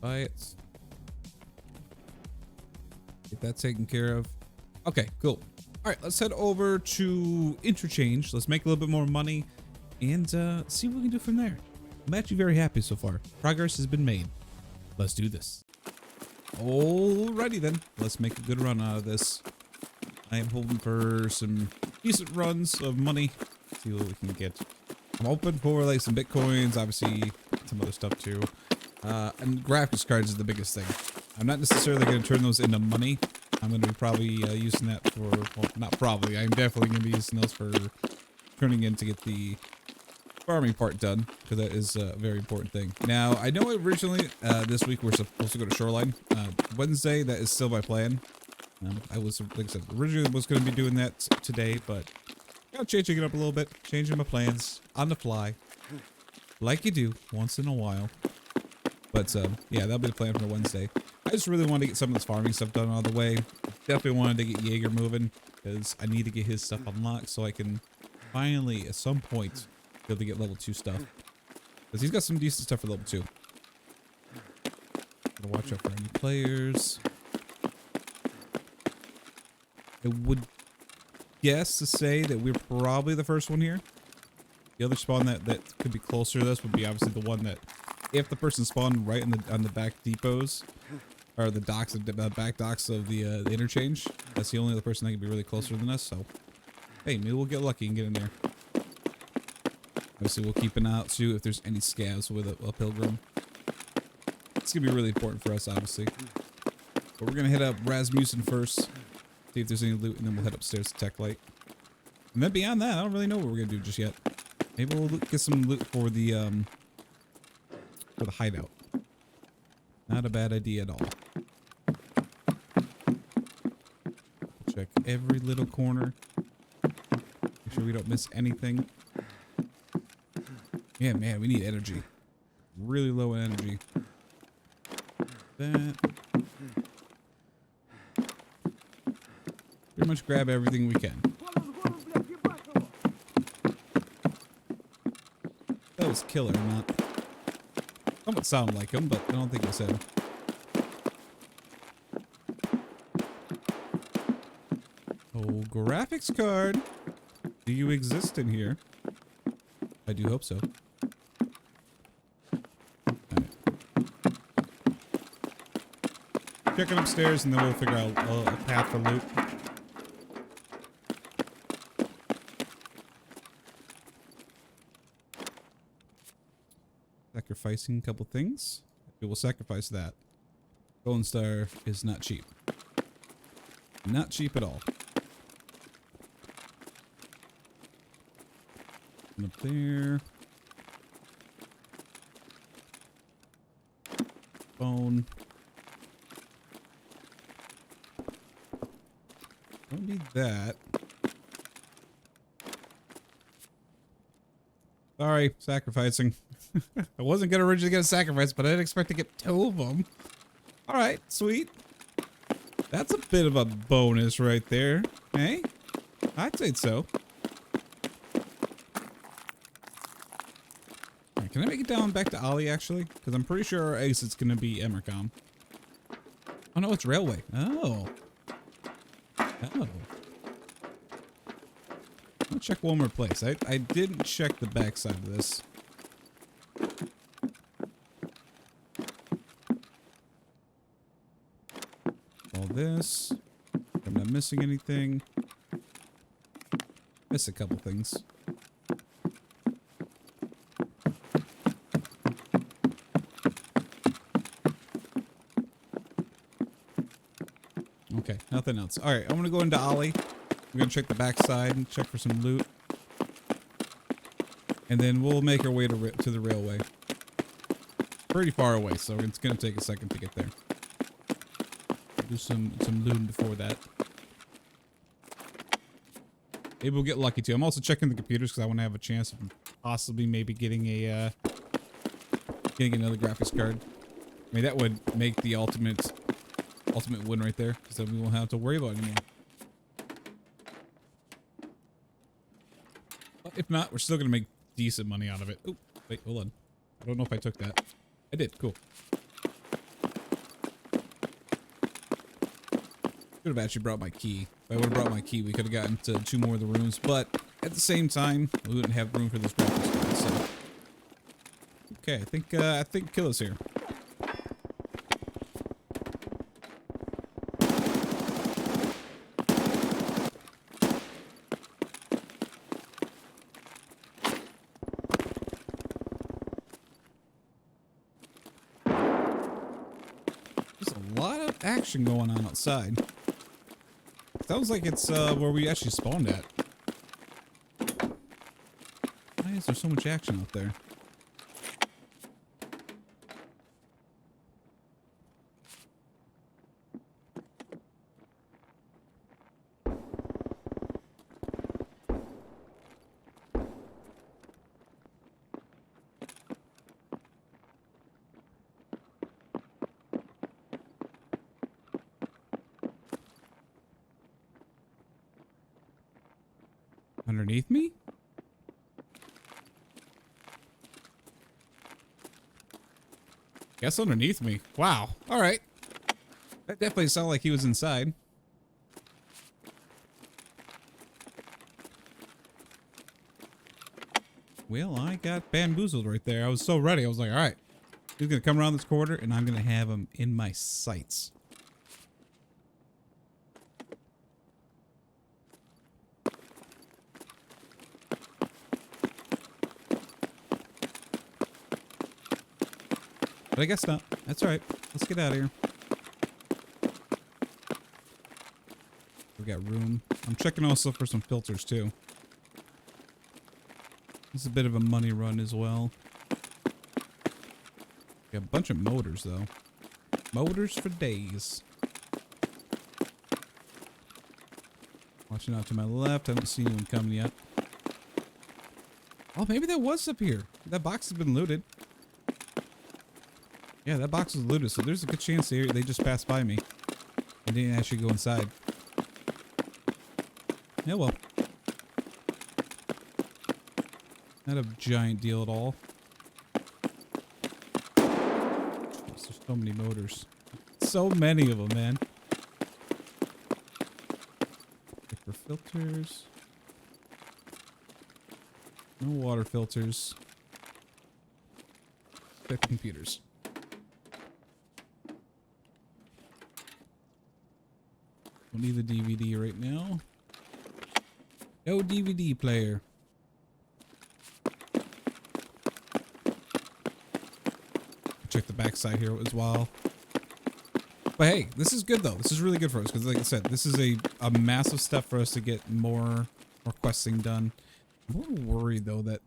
[SPEAKER 1] Buy it. Get that taken care of. Okay, cool. All right, let's head over to interchange. Let's make a little bit more money and see what we can do from there. I'm actually very happy so far. Progress has been made. Let's do this. Alrighty then. Let's make a good run out of this. I am hoping for some decent runs of money. See what we can get. I'm hoping for like some bitcoins, obviously some other stuff too. And graphics cards is the biggest thing. I'm not necessarily going to turn those into money. I'm going to be probably using that for, well, not probably. I'm definitely going to be using those for turning in to get the farming part done, because that is a very important thing. Now, I know originally this week we're supposed to go to Shoreline. Wednesday, that is still my plan. I was, like I said, originally was going to be doing that today, but changing it up a little bit, changing my plans on the fly, like you do once in a while. But yeah, that'll be the plan for Wednesday. I just really wanted to get some of this farming stuff done out of the way. Definitely wanted to get Jaeger moving, because I need to get his stuff unlocked so I can finally, at some point, be able to get level 2 stuff. Because he's got some decent stuff for level 2. Gotta watch out for any players. I would guess to say that we're probably the first one here. The other spawn that could be closer to this would be obviously the one that, if the person spawned right on the back depots, or the docks, the back docks of the interchange, that's the only other person that could be really closer than us. So, hey, maybe we'll get lucky and get in there. Obviously, we'll keep an eye out too if there's any scavs with a pilgrim. It's gonna be really important for us, obviously. But we're gonna hit up Rasmussen first, see if there's any loot, and then we'll head upstairs to Tech Light. And then beyond that, I don't really know what we're gonna do just yet. Maybe we'll get some loot for the hideout. Not a bad idea at all. Check every little corner. Make sure we don't miss anything. Yeah, man, we need energy. Really low energy. That. Pretty much grab everything we can. That was killer, not. Somewhat sound like him, but I don't think it's him. Oh, graphics card. Do you exist in here? I do hope so. Alright. Checking upstairs and then we'll figure out a path for loot. Sacrificing a couple things. We will sacrifice that. Golden Star is not cheap. Not cheap at all. And up there. Phone. Don't need that. Sorry, sacrificing. I wasn't gonna originally get a sacrifice, but I didn't expect to get 2 of them. All right, sweet. That's a bit of a bonus right there. Hey, I'd say so. All right, can I make it down back to Ollie actually? Because I'm pretty sure our exit's gonna be Emercom. Oh no, it's railway. Oh. Oh. I'll check one more place. I didn't check the back side of this. All this. I'm not missing anything. Miss a couple things. Okay, nothing else. All right, I'm gonna go into Ollie. I'm gonna check the backside and check for some loot, and then we'll make our way to the railway. Pretty far away, so it's gonna take a second to get there. Do some looting before that. Maybe we'll get lucky too. I'm also checking the computers because I want to have a chance of possibly maybe getting a getting another graphics card. I mean, that would make the ultimate win right there, because then we won't have to worry about it anymore. But if not, we're still gonna make decent money out of it. Oh, wait, hold on. I don't know if I took that. I did. Cool. Could have actually brought my key. If I would have brought my key, we could have gotten to 2 more of the rooms. But at the same time, we wouldn't have room for this graphics card. So, okay, I think Killer's here. There's a lot of action going on outside. Sounds like it's where we actually spawned at. Why is there so much action out there? Underneath me? Guess underneath me. Wow. All right. That definitely sounded like he was inside. Well, I got bamboozled right there. I was so ready. I was like, all right, he's going to come around this corner and I'm going to have him in my sights. But I guess not. That's all right. Let's get out of here. We got room. I'm checking also for some filters too. This is a bit of a money run as well. Got a bunch of motors though. Motors for days. Watching out to my left. I don't see anyone coming yet. Oh, maybe that was up here. That box has been looted. Yeah, that box was looted, so there's a good chance they just passed by me. And didn't actually go inside. Yeah, well. Not a giant deal at all. There's so many motors. So many of them, man. Check for filters. No water filters. Check computers. Don't need the DVD right now. No DVD player. Check the backside here as well. But hey, this is good though. This is really good for us because, like I said, this is a massive step for us to get more questing done. I'm a little worried though that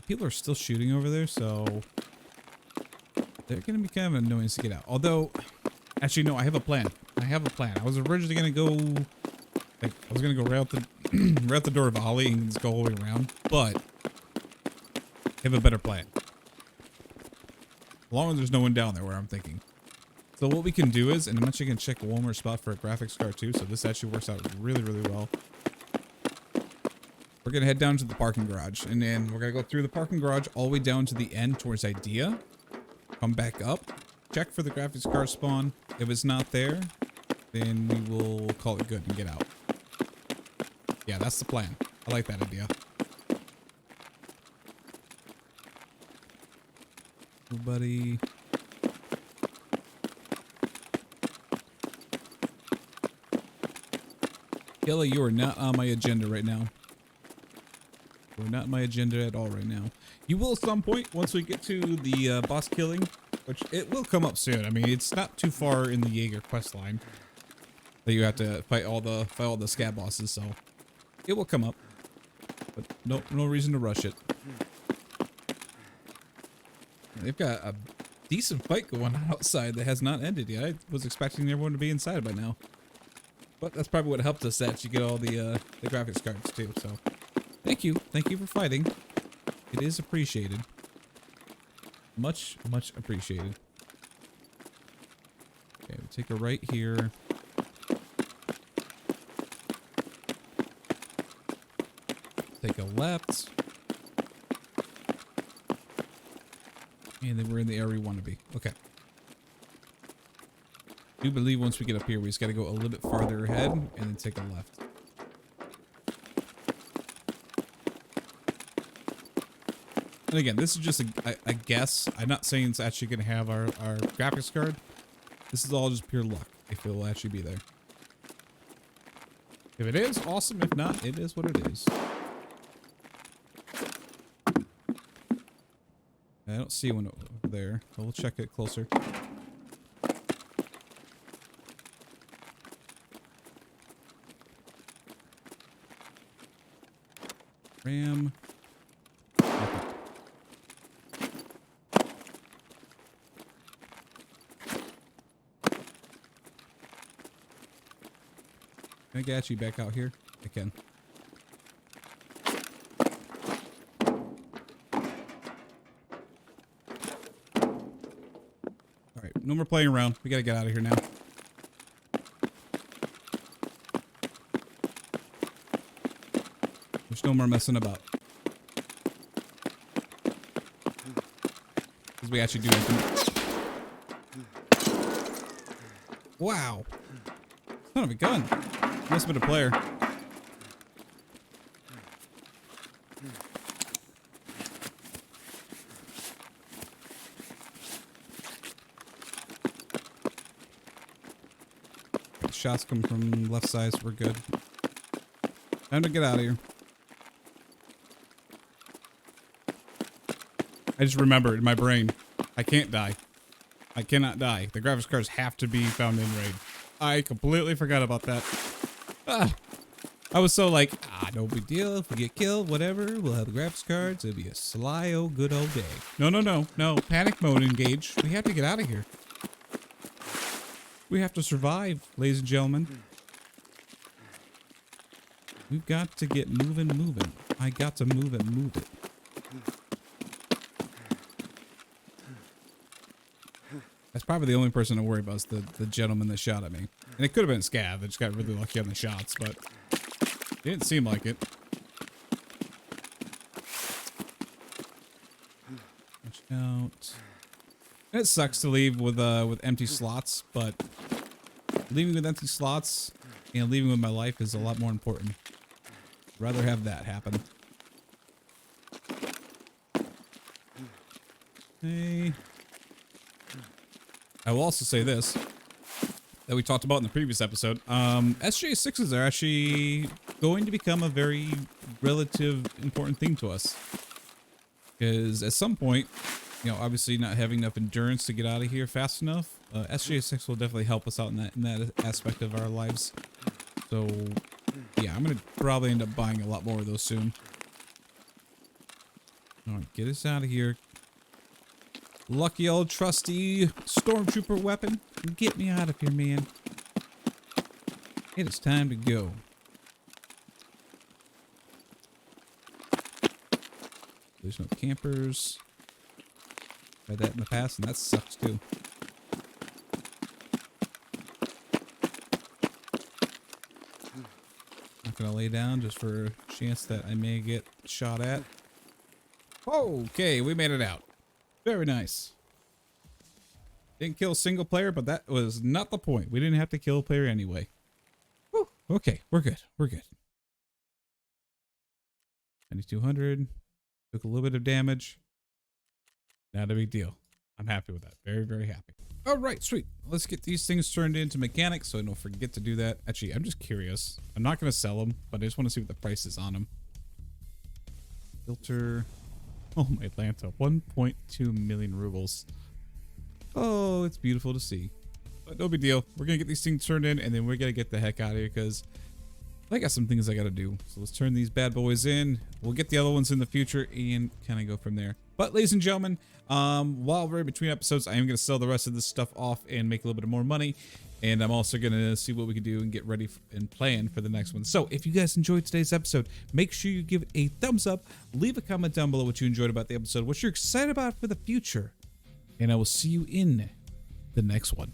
[SPEAKER 1] people are still shooting over there, so they're gonna be kind of annoying to get out. Although, actually, no, I have a plan. I was originally gonna go, like, I was gonna go right out the right out the door of Ollie and just go all the way around, but I have a better plan. As long as there's no one down there where I'm thinking. So what we can do is, and I'm actually gonna check one more spot for a graphics card too, so this actually works out really, really well. We're gonna head down to the parking garage, and then we're gonna go through the parking garage all the way down to the end towards Idea. Come back up, check for the graphics card spawn. If it's not there, then we will call it good and get out. Yeah, that's the plan. I like that idea. Cool, buddy. Kelly, you are not on my agenda right now. You are not on my agenda at all right now. You will at some point once we get to the boss killing, which it will come up soon. I mean, it's not too far in the Jaeger quest line that you have to fight all the scab bosses, so it will come up. But no reason to rush it. They've got a decent fight going on outside that has not ended yet. I was expecting everyone to be inside by now. But that's probably what helped us that you get all the graphics cards too. So thank you for fighting. It is appreciated. Much appreciated. Okay, we'll take a right here. Take a left. And then we're in the area we want to be. Okay. I do believe once we get up here, we just got to go a little bit farther ahead and then take a left. And again, this is just a guess. I'm not saying it's actually going to have our graphics card. This is all just pure luck if it will actually be there. If it is, awesome. If not, it is what it is. I don't see one over there, but we'll check it closer. Ram. I get you back out here? I can. All right, no more playing around. We gotta get out of here now. There's no more messing about. Because we actually do anything. Wow. Son of a gun. Must have been a player. Shots come from left side, so we're good. Time to get out of here. I just remembered in my brain, I can't die. I cannot die. The graphics cards have to be found in raid. I completely forgot about that. I was so like, no big deal. If we get killed, whatever, we'll have the graphics cards. It'll be a sly old good old day. No. Panic mode engaged. We have to get out of here. We have to survive, ladies and gentlemen. We've got to get moving. I got to move it. That's probably the only person to worry about is the gentleman that shot at me. And it could have been Scav that just got really lucky on the shots, but it didn't seem like it. Watch out. It sucks to leave with empty slots, but leaving with empty slots and leaving with my life is a lot more important. I'd rather have that happen. Hey. I will also say this, that we talked about in the previous episode. SJ6s are actually going to become a very relative important thing to us. Because at some point, you know, obviously not having enough endurance to get out of here fast enough, SJ6 will definitely help us out in that aspect of our lives. So, yeah, I'm going to probably end up buying a lot more of those soon. Alright, get us out of here. Lucky old trusty stormtrooper weapon. Get me out of here, man. It is time to go. There's no campers. Tried that in the past, and that sucks too. Not gonna lay down just for a chance that I may get shot at. Okay, we made it out. Very nice. Didn't kill a single player, but that was not the point. We didn't have to kill a player anyway. Whew. Okay, we're good. We're good. 9200. Took a little bit of damage. Not a big deal. I'm happy with that. Very, very happy. All right, sweet. Let's get these things turned into mechanics so I don't forget to do that. Actually, I'm just curious. I'm not going to sell them, but I just want to see what the price is on them. Filter. Oh, my Atlanta. 1.2 million rubles. Oh, it's beautiful to see. But no big deal. We're going to get these things turned in, and then we're going to get the heck out of here because I got some things I got to do. So let's turn these bad boys in. We'll get the other ones in the future and kind of go from there. But ladies and gentlemen, while we're in between episodes, I am going to sell the rest of this stuff off and make a little bit more money. And I'm also going to see what we can do and get ready and plan for the next one. So if you guys enjoyed today's episode, make sure you give it a thumbs up. Leave a comment down below what you enjoyed about the episode, what you're excited about for the future. And I will see you in the next one.